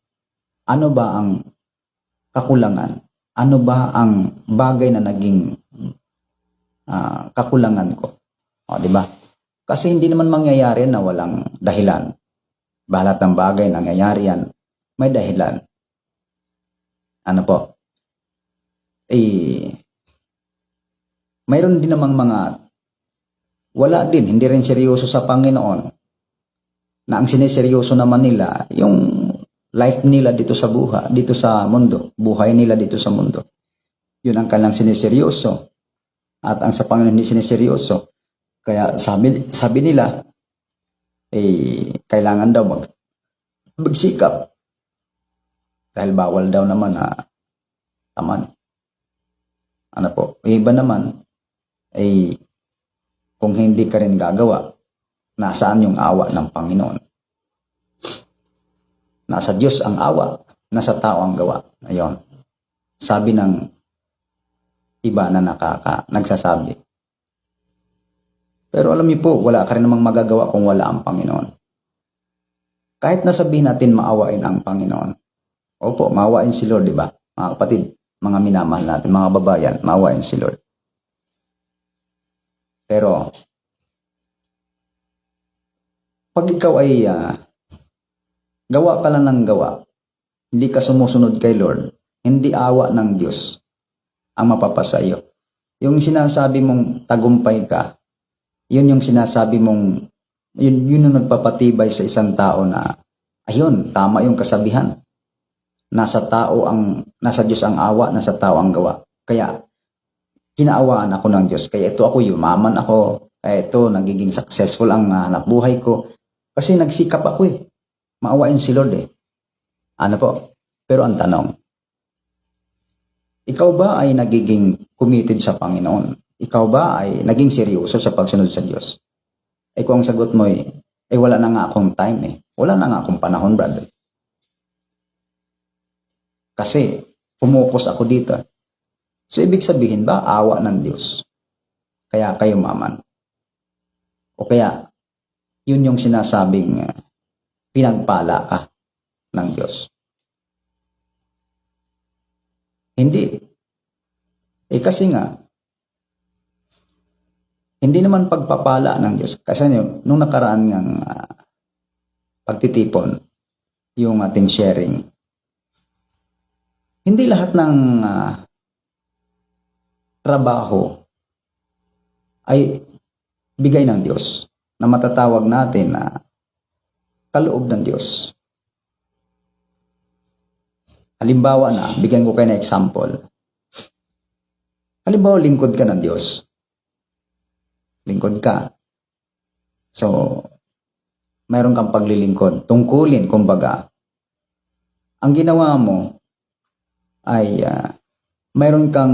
Ano ba ang kakulangan? Ano ba ang bagay na naging kakulangan ko? O, di ba? Kasi hindi naman mangyayari na walang dahilan. Balat ng bagay nangyayari yan, may dahilan. Mayroon din namang mga wala din, hindi rin seryoso sa Panginoon, na ang sineseryoso naman nila, yung life nila dito sa mundo, buhay nila dito sa mundo. Yun ang kanilang sineseryoso. At ang sa Panginoon hindi sineseryoso. Kaya sabi nila, kailangan daw magsikap. Dahil bawal daw naman na taman. Iba naman, kung hindi ka rin gagawa, nasaan yung awa ng Panginoon? Nasa Diyos ang awa, nasa tao ang gawa. Ayun. Sabi ng iba na nagsasabi. Pero alam niyo po, wala ka rin namang magagawa kung wala ang Panginoon. Kahit nasabihin natin maawain ang Panginoon. Opo, maawain si Lord, di ba? Mga kapatid, mga minamahal natin, mga babayan, maawain si Lord. Pero, Pag ikaw ay gawa ka lang ng gawa, hindi ka sumusunod kay Lord, hindi awa ng Diyos ang mapapasa iyo. Yung sinasabi mong tagumpay ka, yun yung sinasabi mong, yun yung nagpapatibay sa isang tao na, ayun, tama yung kasabihan. Nasa Diyos ang awa, nasa tao ang gawa. Kaya, kinaawaan ako ng Diyos. Kaya ito ako, yumaman ako. Kaya ito, nagiging successful ang hanap buhay ko. Kasi nagsikap ako Maawain si Lord Ano po? Pero ang tanong, ikaw ba ay nagiging committed sa Panginoon? Ikaw ba ay naging seryoso sa pagsunod sa Diyos? Kung ang sagot mo wala na nga akong time Wala na nga akong panahon, brother. Kasi, pumukos ako dito. So, ibig sabihin ba, awa ng Diyos? Kaya kayo maman. O kaya, yun yung sinasabing pinagpala ka ng Diyos. Hindi. Kasi nga, hindi naman pagpapala ng Diyos. Kasi nung nakaraan ng pagtitipon, yung ating sharing, hindi lahat ng trabaho ay bigay ng Diyos na matatawag natin na kaloob ng Diyos. Halimbawa bigyan ko kayo na example. Halimbawa, lingkod ka ng Diyos. Lingkod ka. So, mayroon kang paglilingkod. Tungkulin, kumbaga. Ang ginawa mo ay mayroon kang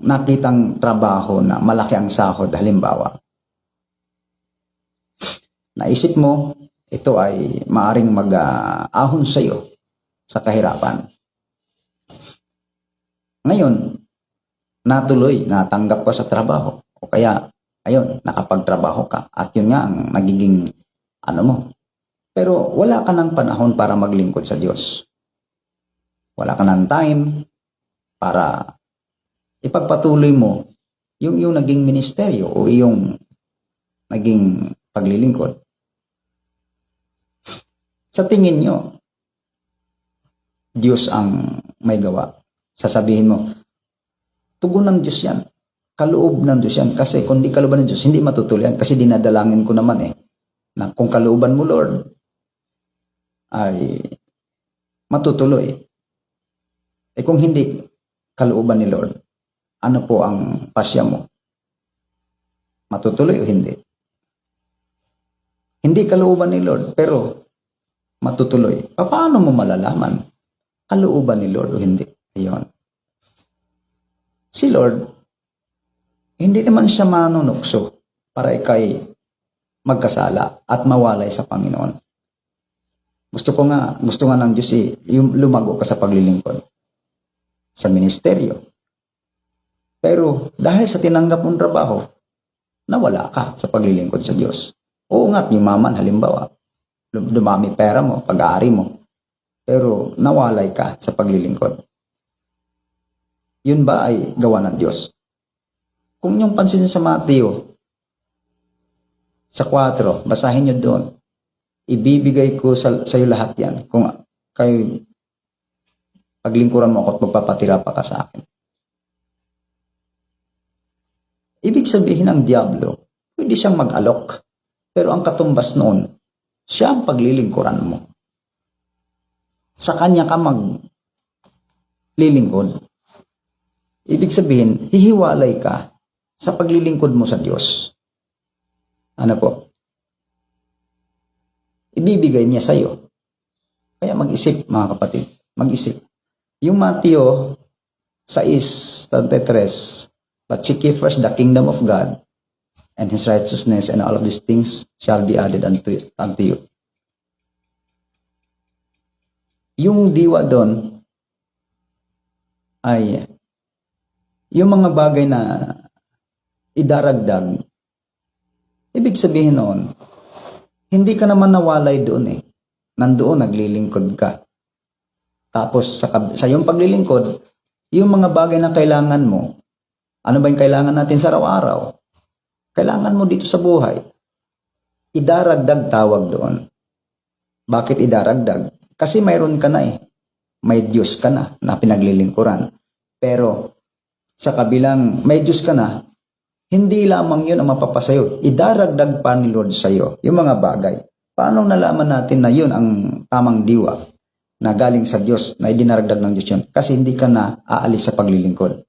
nakitang trabaho na malaki ang sahod, halimbawa. Naisip mo, ito ay maaring mag-ahon sa iyo sa kahirapan. Ngayon, natanggap ka sa trabaho. O kaya, nakapagtrabaho ka. At yun nga ang nagiging mo. Pero wala ka ng panahon para maglingkod sa Diyos. Wala ka ng time para ipagpatuloy mo yung naging ministeryo o yung naging paglilingkod. Sa tingin nyo, Diyos ang may gawa. Sasabihin mo, tugon ng Diyos yan. Kaloob ng Diyos yan. Kasi kung di kalooban ng Diyos, hindi matutuloy yan. Kasi dinadalangin ko naman na kung kalooban mo, Lord, ay matutuloy. Kung hindi kalooban ni Lord, ano po ang pasya mo? Matutuloy o hindi? Hindi kalooban ni Lord, pero matutuloy. Paano mo malalaman? Kalooban ni Lord o hindi? Ayun. Si Lord, hindi naman siya manunukso para ikay magkasala at mawalay sa Panginoon. Gusto nga ng Diyos yung lumago ka sa paglilingkod sa ministeryo. Pero dahil sa tinanggap mong trabaho, nawala ka sa paglilingkod sa Diyos. Oo nga, yumaman halimbawa, dumami pera mo, pag-aari mo, pero nawalay ka sa paglilingkod. Yun ba ay gawa ng Diyos? Kung yung pansin sa Mateo, sa 4, basahin nyo doon, ibibigay ko sa iyo lahat yan kung kayo paglingkuran mo ako at magpapatira pa ka sa akin. Ibig sabihin ng Diablo, pwede siyang mag-alok. Pero ang katumbas noon, siya ang paglilingkuran mo. Sa kanya ka maglilingkod. Ibig sabihin, hihiwalay ka sa paglilingkod mo sa Diyos. Ano po? Ibibigay niya sa iyo. Kaya mag-isip, mga kapatid. Mag-isip. Yung Mateo 6:33, but seek ye first the kingdom of God and His righteousness, and all of these things shall be added unto you. Yung diwa doon ay yung mga bagay na idaragdag. Ibig sabihin noon, hindi ka naman nawalay doon Nandoon, naglilingkod ka. Tapos sa iyong paglilingkod, yung mga bagay na kailangan mo, ano ba yung kailangan natin sa araw-araw? Kailangan mo dito sa buhay. idaragdag tawag doon. Bakit idaragdag? Kasi mayroon ka na eh. May Diyos ka na pinaglilingkuran. Pero sa kabilang may Diyos ka na, hindi lamang yun ang mapapasayo. Idaragdag pa ni Lord sa iyo yung mga bagay. Paano nalaman natin na yun ang tamang diwa na galing sa Diyos, na idinaragdag ng Diyos yun? Kasi hindi ka na aalis sa paglilingkod.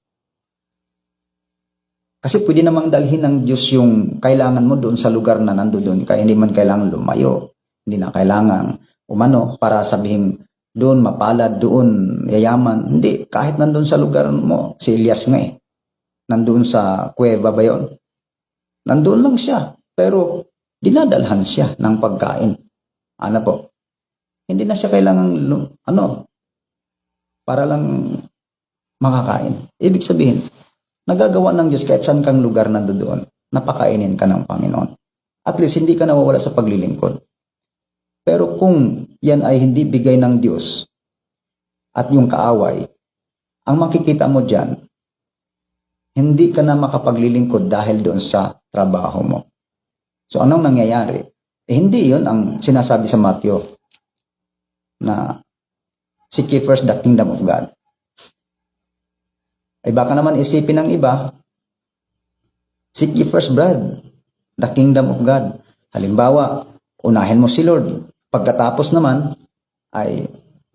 Kasi pwede namang dalhin ng Diyos yung kailangan mo doon sa lugar na nandoon. Kaya hindi man kailangan lumayo. Hindi na kailangan umano para sabihin doon mapalad, doon yayaman. Hindi, kahit nandoon sa lugar mo, si Elias nga eh. Nandoon sa kuweba ba yun? Nandoon lang siya. Pero dinadalhan siya ng pagkain. Ano po? Hindi na siya kailangan, para lang makakain. Ibig sabihin, nagagawa ng Diyos kahit saan kang lugar nandoon, napakainin ka ng Panginoon. At least, hindi ka nawawala sa paglilingkod. Pero kung yan ay hindi bigay ng Diyos at yung kaaway, ang makikita mo dyan, hindi ka na makapaglilingkod dahil doon sa trabaho mo. So, anong nangyayari? Hindi yun ang sinasabi sa Matthew na seek ye first the kingdom of God. Ay baka naman isipin ng iba, seek ye first, the kingdom of God. Halimbawa, unahin mo si Lord. Pagkatapos naman, ay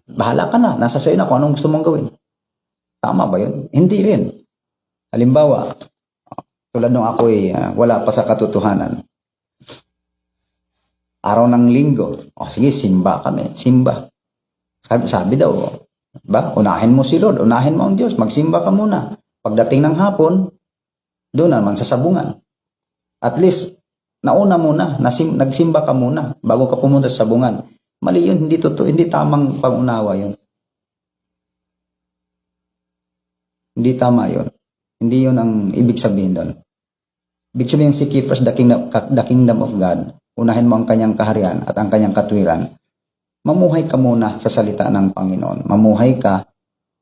bahala ka na. Nasa sayo na kung anong gusto mong gawin. Tama ba yun? Hindi rin. Halimbawa, tulad nung ako wala pa sa katotohanan. Araw ng linggo, sige, simba kami. Simba. Sabi daw, ba? Unahin mo si Lord, unahin mo ang Diyos, magsimba ka muna. Pagdating ng hapon, doon naman sa sabungan. At least, nauna muna, nagsimba ka muna bago ka pumunta sa sabungan. Mali yun, hindi totoo, hindi tamang pangunawa yun. Hindi tama yun. Hindi yun ang ibig sabihin doon. Ibig sabihin, seek ye first the kingdom of God. Unahin mo ang kanyang kaharian at ang kanyang katwiran. Mamuhay ka muna sa salita ng Panginoon. Mamuhay ka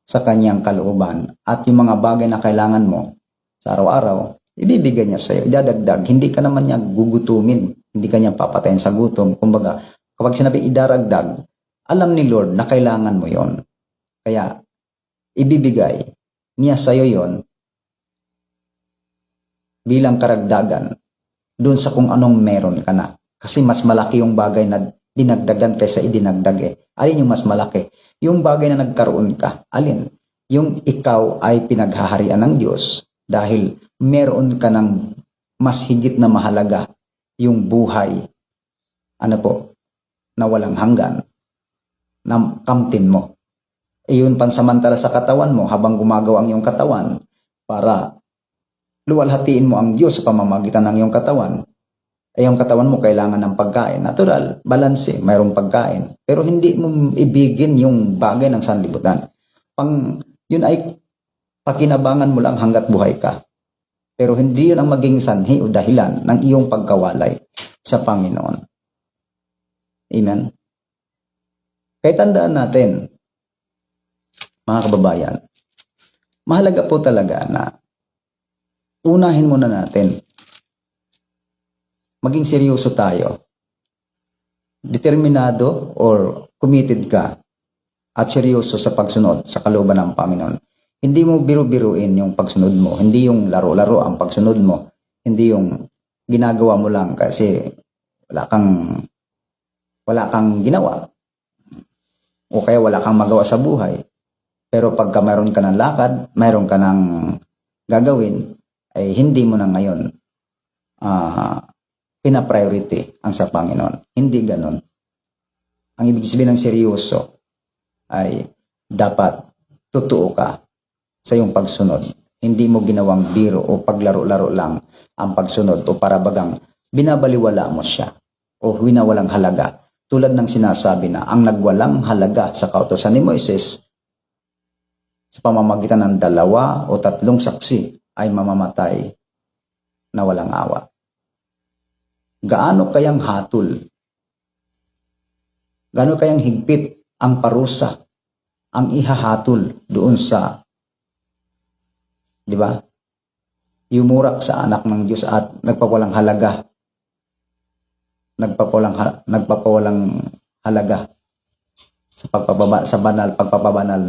sa kanyang kalooban. At yung mga bagay na kailangan mo sa araw-araw, ibibigay niya sa iyo. Idadagdag. Hindi ka naman niya gugutumin. Hindi ka niya papatayin sa gutom. Kumbaga, kapag sinabi idaragdag, alam ni Lord na kailangan mo yon. Kaya, ibibigay niya sa iyo yon bilang karagdagan doon sa kung anong meron ka na. Kasi mas malaki yung bagay na dinagdagan kaysa idinagdag. Alin yung mas malaki? Yung bagay na nagkaroon ka. Alin? Yung ikaw ay pinaghaharian ng Diyos dahil meron ka ng mas higit na mahalaga, yung buhay, na walang hanggan, na kamtin mo. Iyon pansamantala sa katawan mo habang gumagawa ang iyong katawan para luwalhatiin mo ang Diyos sa pamamagitan ng iyong katawan. Ay yung katawan mo kailangan ng pagkain. Natural, balanse, mayroong pagkain. Pero hindi mo ibigin yung bagay ng sanlibutan. Yun ay pakinabangan mo lang hanggat buhay ka. Pero hindi yun ang maging sanhi o dahilan ng iyong pagkawalay sa Panginoon. Amen? Kaya tandaan natin, mga kababayan, mahalaga po talaga na unahin muna natin maging seryoso tayo. Determinado or committed ka at seryoso sa pagsunod sa kalooban ng Panginoon. Hindi mo biru-biruin yung pagsunod mo. Hindi yung laro-laro ang pagsunod mo. Hindi yung ginagawa mo lang kasi wala kang ginawa. O kaya wala kang magawa sa buhay. Pero pagka mayroon ka ng lakad, mayroon ka ng gagawin, ay hindi mo na ngayon pina-priority ang sa Panginoon. Hindi ganon. Ang ibig sabihin ng seryoso ay dapat totoo ka sa iyong pagsunod. Hindi mo ginawang biro o paglaro-laro lang ang pagsunod o para bagang binabaliwala mo siya o winawalang halaga. Tulad ng sinasabi na ang nagwalang halaga sa kautusan ni Moises sa pamamagitan ng 2 o 3 saksi ay mamamatay na walang awa. Gaano kayang hatol? Gaano kayang higpit ang parusa, ang ihahatol doon sa, di ba? Yumurak sa anak ng Diyos at nagpawalang halaga. nagpapawalang halaga sa pagpapabanal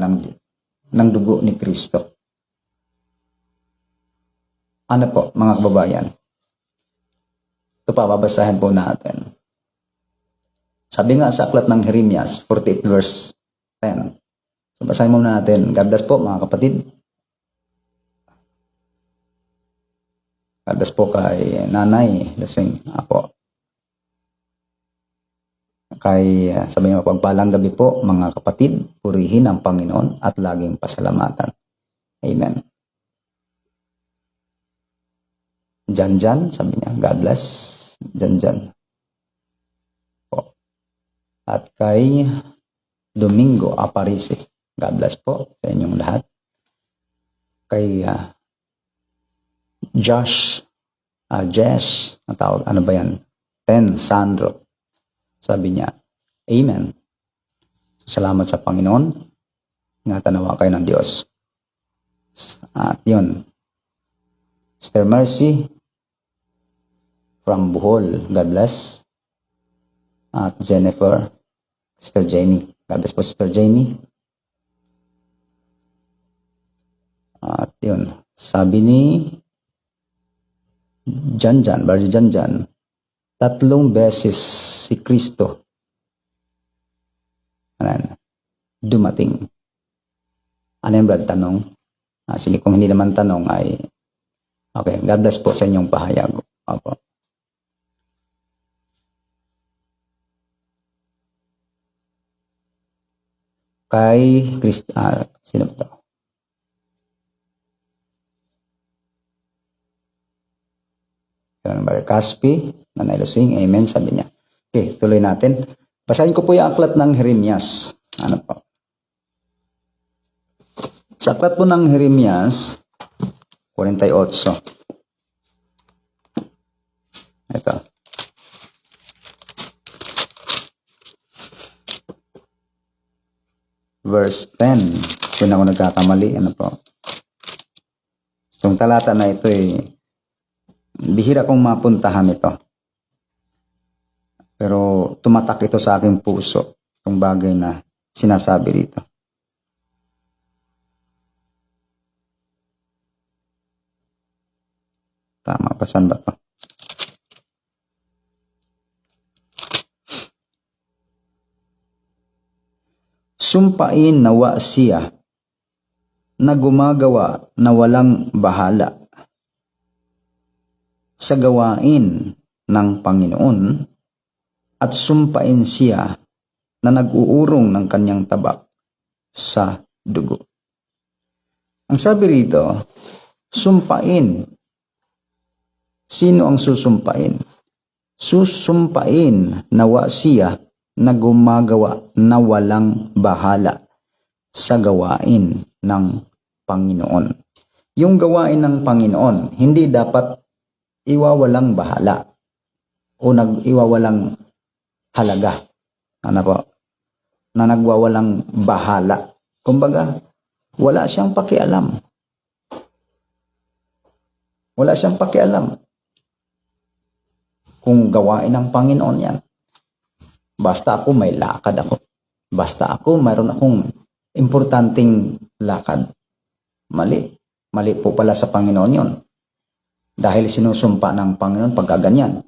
ng dugo ni Kristo. Ano po, mga kababayan? Ito pa, babasahin po natin. Sabi nga sa aklat ng Jeremias 48 verse 10. So, basahin muna natin. God bless po, mga kapatid. God bless po kay Nanay Lasing. Ako. Sabi niyo, pagpalang gabi po, mga kapatid, purihin ang Panginoon at laging pasalamatan. Amen. Jan, sabi niya, God bless. Jan. Po. At kay Domingo Aparici, God bless po sa inyong lahat. Kay Jess, ano ba yan? Sandro, sabi niya, Amen. Salamat sa Panginoon. Ingatan nawa kayo ng Diyos. At yun, Sister Mercy from Bohol, God bless. At Jennifer, Sister Jamie, God bless po, Sister Jamie. At yun, sabi ni Brother Janjan, 3 beses si Kristo dumating. Ano yung brad tanong? Sige, kung hindi naman tanong ay okay, God bless po sa inyong pahayag. Opo. Kay sino ba ito? Brother Caspi, Nanay Lusing, Amen, sabi niya. Okay, tuloy natin. Basahin ko po yung aklat ng Jeremias. Ano po? Sa aklat po ng Jeremias, 48. Ito. Verse 10. Kung ako nagkakamali, ano po? Itong talata na ito bihira kong mapuntahan ito. Pero tumatak ito sa aking puso, itong bagay na sinasabi dito. Tama ba? Saan ba ito? Sumpain nawa siya na gumagawa na walang bahala sa gawain ng Panginoon at sumpain siya na nag-uurong ng kanyang tabak sa dugo. Ang sabi rito, sumpain. Sino ang susumpain? Susumpain nawa siya na gumagawa na walang bahala sa gawain ng Panginoon. Yung gawain ng Panginoon, hindi dapat iwawalang bahala o iwawalang halaga. Ano po? Na nagwawalang bahala. Kumbaga, wala siyang pakialam. Wala siyang pakialam kung gawain ng Panginoon yan. Basta ako may lakad ako. Basta ako mayroon akong importanteng lakad. Mali. Mali po pala sa Panginoon yon. Dahil sinusumpa ng Panginoon pagkaganyan.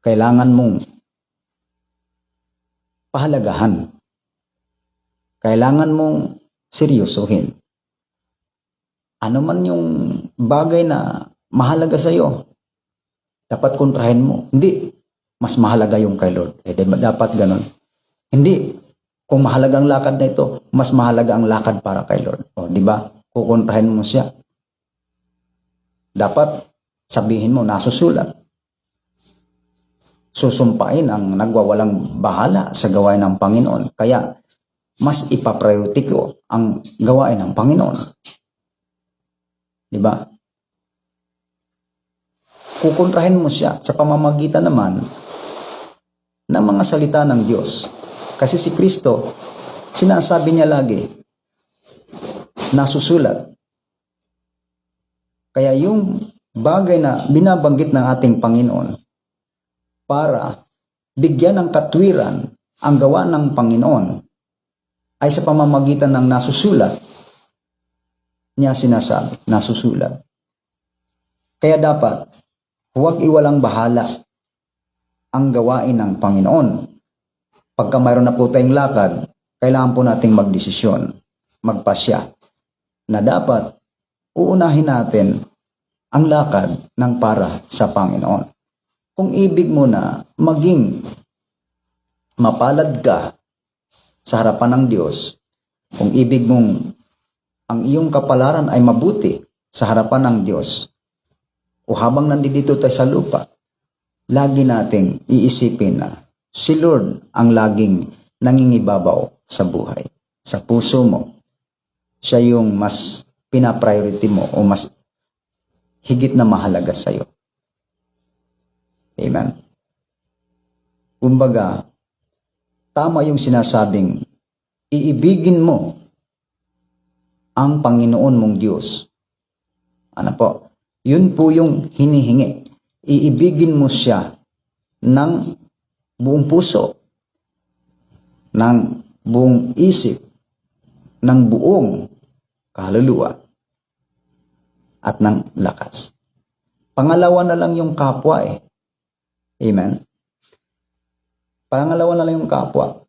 Kailangan mong pahalagahan. Kailangan mong seryosohin. Ano man yung bagay na mahalaga sa iyo, dapat kontrahin mo. Hindi, mas mahalaga yung kay Lord. Dapat ganun. Hindi, kung mahalagang lakad na ito, mas mahalaga ang lakad para kay Lord. O, di ba? Kukontrahin mo siya. Dapat sabihin mo, nasusulat. Susumpain ang nagwawalang bahala sa gawain ng Panginoon. Kaya, mas ipapriority ko ang gawain ng Panginoon. Diba? Kukontrahin mo siya sa pamamagitan naman ng mga salita ng Diyos. Kasi si Kristo, sinasabi niya lagi, nasusulat. Kaya yung bagay na binabanggit ng ating Panginoon para bigyan ng katwiran ang gawa ng Panginoon ay sa pamamagitan ng nasusulat niya sinasabi, nasusulat. Kaya dapat, huwag iwalang bahala ang gawain ng Panginoon. Pagka mayroon na po tayong lakad, kailangan po nating magdesisyon, magpasya, na dapat uunahin natin ang lakad ng para sa Panginoon. Kung ibig mo na maging mapalad ka sa harapan ng Diyos, kung ibig mong ang iyong kapalaran ay mabuti sa harapan ng Diyos, o habang nandito tayo sa lupa, lagi nating iisipin na si Lord ang laging nangingibabaw sa buhay. Sa puso mo, siya yung mas pinapriority mo o mas higit na mahalaga sa iyo. Amen. Kumbaga, tama yung sinasabing, iibigin mo ang Panginoon mong Diyos. Ano po? Yun po yung hinihingi. Iibigin mo siya ng buong puso, ng buong isip, ng buong kaluluwa, at ng lakas. Pangalawa na lang yung kapwa eh. Amen? Pangalawa na lang yung kapwa.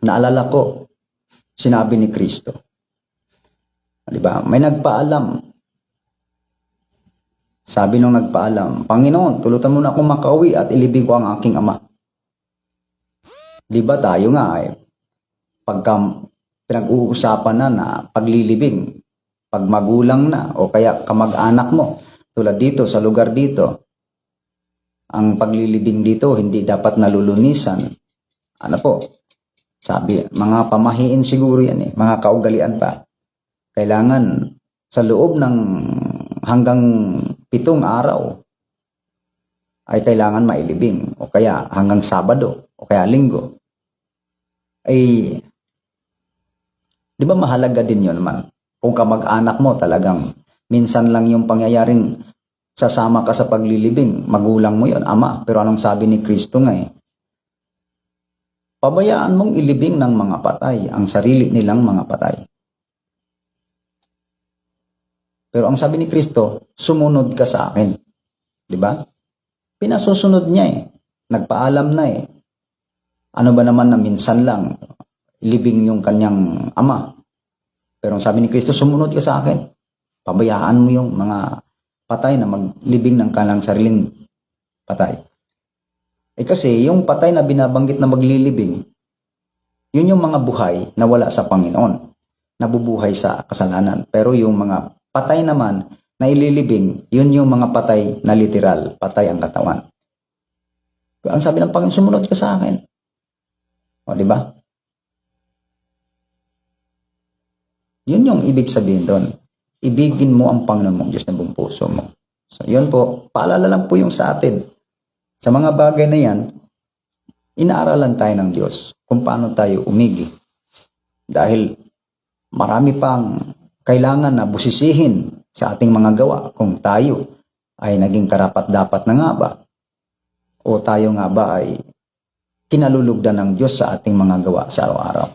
Naalala ko, sinabi ni Kristo. Diba? May nagpaalam. Sabi nung nagpaalam, Panginoon, tulutan mo na akong makauwi at ilibing ko ang aking ama. Diba tayo nga eh, pagka pinag-uusapan na paglilibing, pag magulang na o kaya kamag-anak mo, tulad dito sa lugar dito, ang paglilibing dito hindi dapat nalulunisan. Ano po? Sabi, mga pamahiin siguro yan eh, mga kaugalian pa. Kailangan sa loob ng hanggang 7 araw ay kailangan mailibing o kaya hanggang Sabado o kaya Linggo. Ay, di ba mahalaga din yun naman? Kung kamag-anak mo talagang minsan lang yung pangyayaring sasama ka sa paglilibing, magulang mo yon, ama. Pero anong sabi ni Kristo nga eh? Pabayaan mong ilibing ng mga patay ang sarili nilang mga patay. Pero ang sabi ni Kristo, sumunod ka sa akin. Di ba? Pinasusunod niya eh. Nagpaalam na eh. Ano ba naman na minsan lang, ilibing yung kanyang ama. Pero ang sabi ni Kristo, sumunod ka sa akin. Pabayaan mo yung mga patay na maglibing ng kanilang sariling patay. Eh kasi yung patay na binabanggit na maglilibing, yun yung mga buhay na wala sa Panginoon, nabubuhay sa kasalanan. Pero yung mga patay naman na ililibing, yun yung mga patay na literal, patay ang katawan. Ang sabi ng Panginoon, sumunod ka sa akin. O, di ba? Yun yung ibig sabihin doon. Ibigin mo ang Panginoon mong Diyos na buong puso mo. So, yun po, paalala lang po yung sa atin. Sa mga bagay na yan, inaaralan tayo ng Diyos kung paano tayo umigi. Dahil marami pang kailangan na busisihin sa ating mga gawa kung tayo ay naging karapat-dapat na nga ba o tayo nga ba ay kinalulugdan ng Diyos sa ating mga gawa sa araw-araw.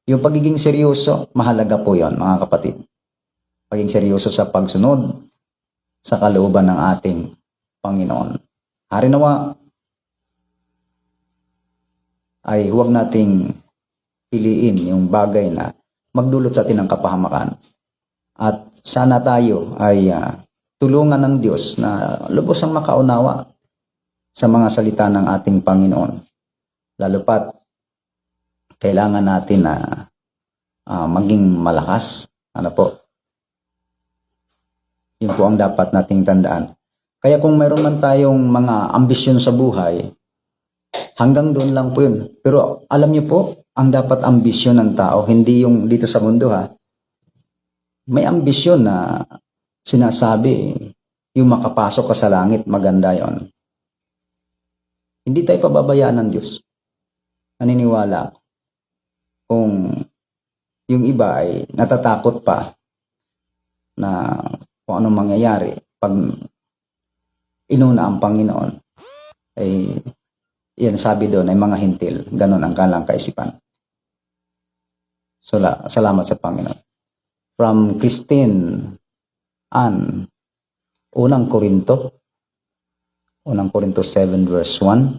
Yung pagiging seryoso, mahalaga po yon mga kapatid. Pagiging seryoso sa pagsunod sa kalooban ng ating Panginoon. Hari nawa ay huwag nating piliin yung bagay na magdulot sa atin ng kapahamakan. At sana tayo ay tulungan ng Diyos na lubos ang makaunawa sa mga salita ng ating Panginoon. Lalo pat, kailangan natin na maging malakas. Ano po? Yun po ang dapat nating tandaan. Kaya kung mayroon man tayong mga ambisyon sa buhay, hanggang doon lang po yun. Pero alam niyo po, ang dapat ambisyon ng tao, hindi yung dito sa mundo ha. May ambisyon na sinasabi, yung makapasok ka sa langit, maganda yon. Hindi tayo pababayaan ng Diyos. Naniniwala ako. Kung yung iba ay natatakot pa na kung anong mangyayari pag inuna ang Panginoon, ay yan sabi doon ay mga hintil. Ganon ang kanilang kaisipan. So, salamat sa Panginoon. From Christine Ann, unang Korinto 7 verse 1.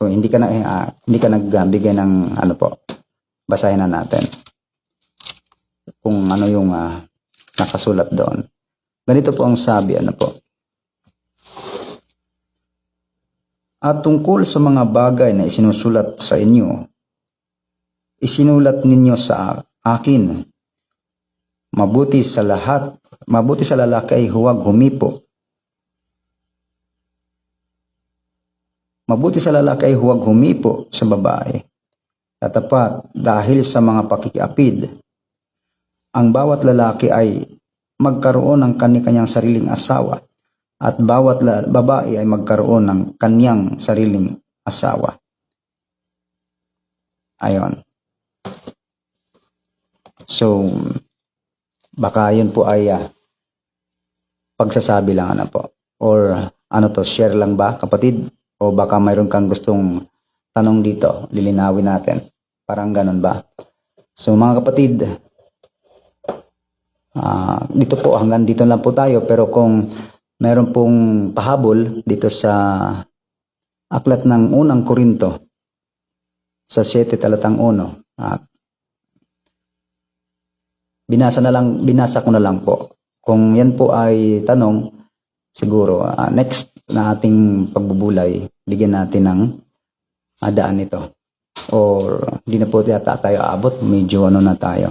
Kung hindi ka nagbigay ng ano po, basahin na natin kung ano yung nakasulat doon. Ganito po ang sabi, ano po. At tungkol sa mga bagay na isinusulat sa inyo, isinulat ninyo sa akin, mabuti sa lalaki ay huwag humipo. Mabuti sa lalaki ay huwag humipo sa babae. Tatapat dahil sa mga pakikiapid, ang bawat lalaki ay magkaroon ng kanyang sariling asawa at bawat babae ay magkaroon ng kanyang sariling asawa. Ayon. So, baka yun po ay pagsasabi lang ano po. Or ano to, share lang ba kapatid? O baka mayroon kang gustong tanong dito, lilinawin natin. Parang ganun ba? So mga kapatid, dito po, hanggang dito lang po tayo. Pero kung mayroon pong pahabol dito sa aklat ng unang Korinto, sa 7 talatang 1, binasa ko na lang po. Kung yan po ay tanong, siguro next na ating pagbubulay, bigyan natin ng daan nito. Or hindi na po tayo abot, medyo ano na tayo.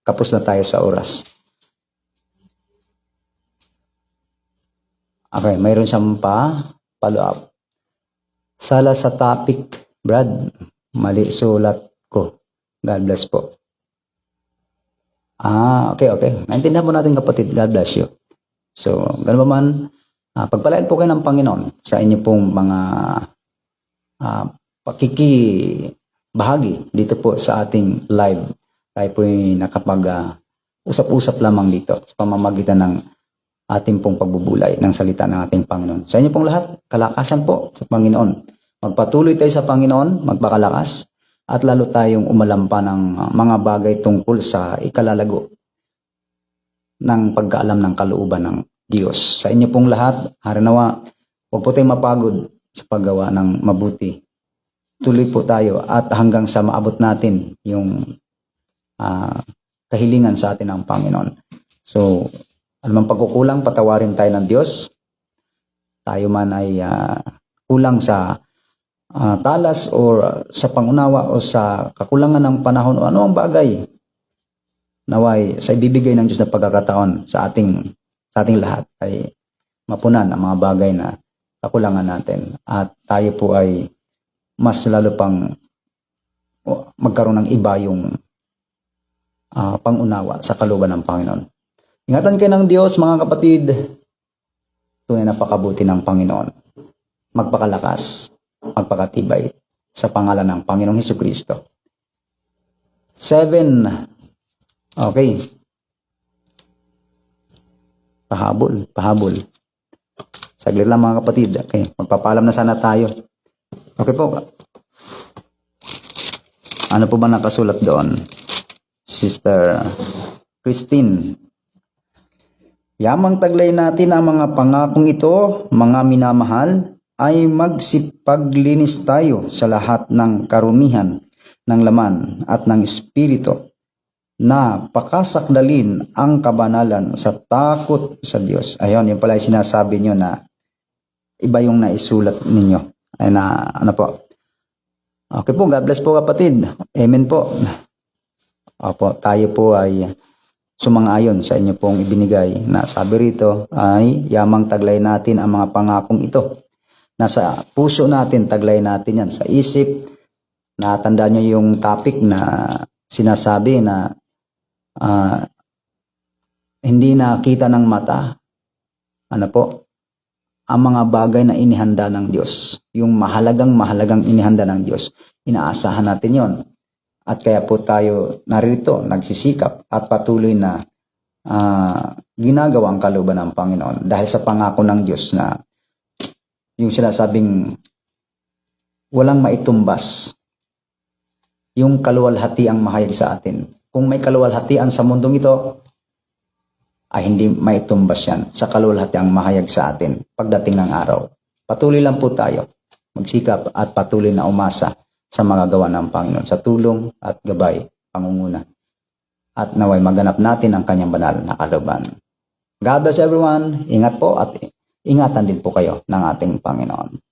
Kapos na tayo sa oras. Okay, mayroon siyang follow up. Sala sa topic, Brad. Mali sulat ko. God bless po. Okay. Naintindihan po natin kapatid. God bless you. So, ganun ba man, pagpalain po kayo ng Panginoon sa inyo pong mga pakikibahagi dito po sa ating live. Tayo po ay nakapag-usap-usap lamang dito sa pamamagitan ng ating pong pagbubulay ng salita ng ating Panginoon. Sa inyo pong lahat, kalakasan po sa Panginoon. Magpatuloy tayo sa Panginoon, magpakalakas, at lalo tayong umalampa ng mga bagay tungkol sa ikalalago ng pagkaalam ng kalooban ng Diyos. Sa inyo pong lahat, haranawa, huwag po tayong mapagod sa paggawa ng mabuti. Tuloy po tayo at hanggang sa maabot natin yung kahilingan sa atin ng Panginoon. So, anumang pagkukulang, patawarin tayo ng Diyos. Tayo man ay kulang sa talas o sa pangunawa o sa kakulangan ng panahon o ano ang bagay, naway sa ibibigay ng Diyos na pagkakataon sa ating lahat ay mapunan ang mga bagay na kakulangan natin at tayo po ay mas lalo pang magkaroon ng iba yung pangunawa sa kalooban ng Panginoon. Ingatan kayo ng Diyos mga kapatid. Tunay na pakabuti ng Panginoon. Magpakalakas, magpakatibay sa pangalan ng Panginoong Hesukristo. 7. Okay. Pahabol. Saglit lang mga kapatid. Okay, magpapaalam na sana tayo. Okay po. Ano po ba nakasulat doon? Sister Christine. Yamang taglay natin ang mga pangakong ito, mga minamahal, ay magsipaglinis tayo sa lahat ng karumihan ng laman at ng espiritu na pakasakdalin ang kabanalan sa takot sa Diyos. Ayun, yun pala yung sinasabi nyo na iba yung naisulat ninyo. Ay na, ano po. Okay po, God bless po kapatid. Amen po. Opo, tayo po ay sumang-ayon sa inyo pong ibinigay na sabi rito ay yamang taglay natin ang mga pangakong ito. Nasa puso natin, taglay natin yan. Sa isip, natandaan nyo yung topic na sinasabi na hindi nakita ng mata, ano po, ang mga bagay na inihanda ng Diyos. Yung mahalagang inihanda ng Diyos. Inaasahan natin yon. At kaya po tayo narito, nagsisikap at patuloy na ginagawa ang kalooban ng Panginoon dahil sa pangako ng Diyos na yung sinasabing walang maitumbas, yung kaluwalhatiang mahayag sa atin. Kung may kaluwalhatian sa mundong ito, ay hindi maitumbas yan sa kaluwalhatiang mahayag sa atin pagdating ng araw. Patuloy lang po tayo magsikap at patuloy na umasa sa mga gawa ng Panginoon, sa tulong at gabay, pangunguna. At naway maganap natin ang kanyang banal na kalooban. God bless everyone. Ingat po at ingatan din po kayo ng ating Panginoon.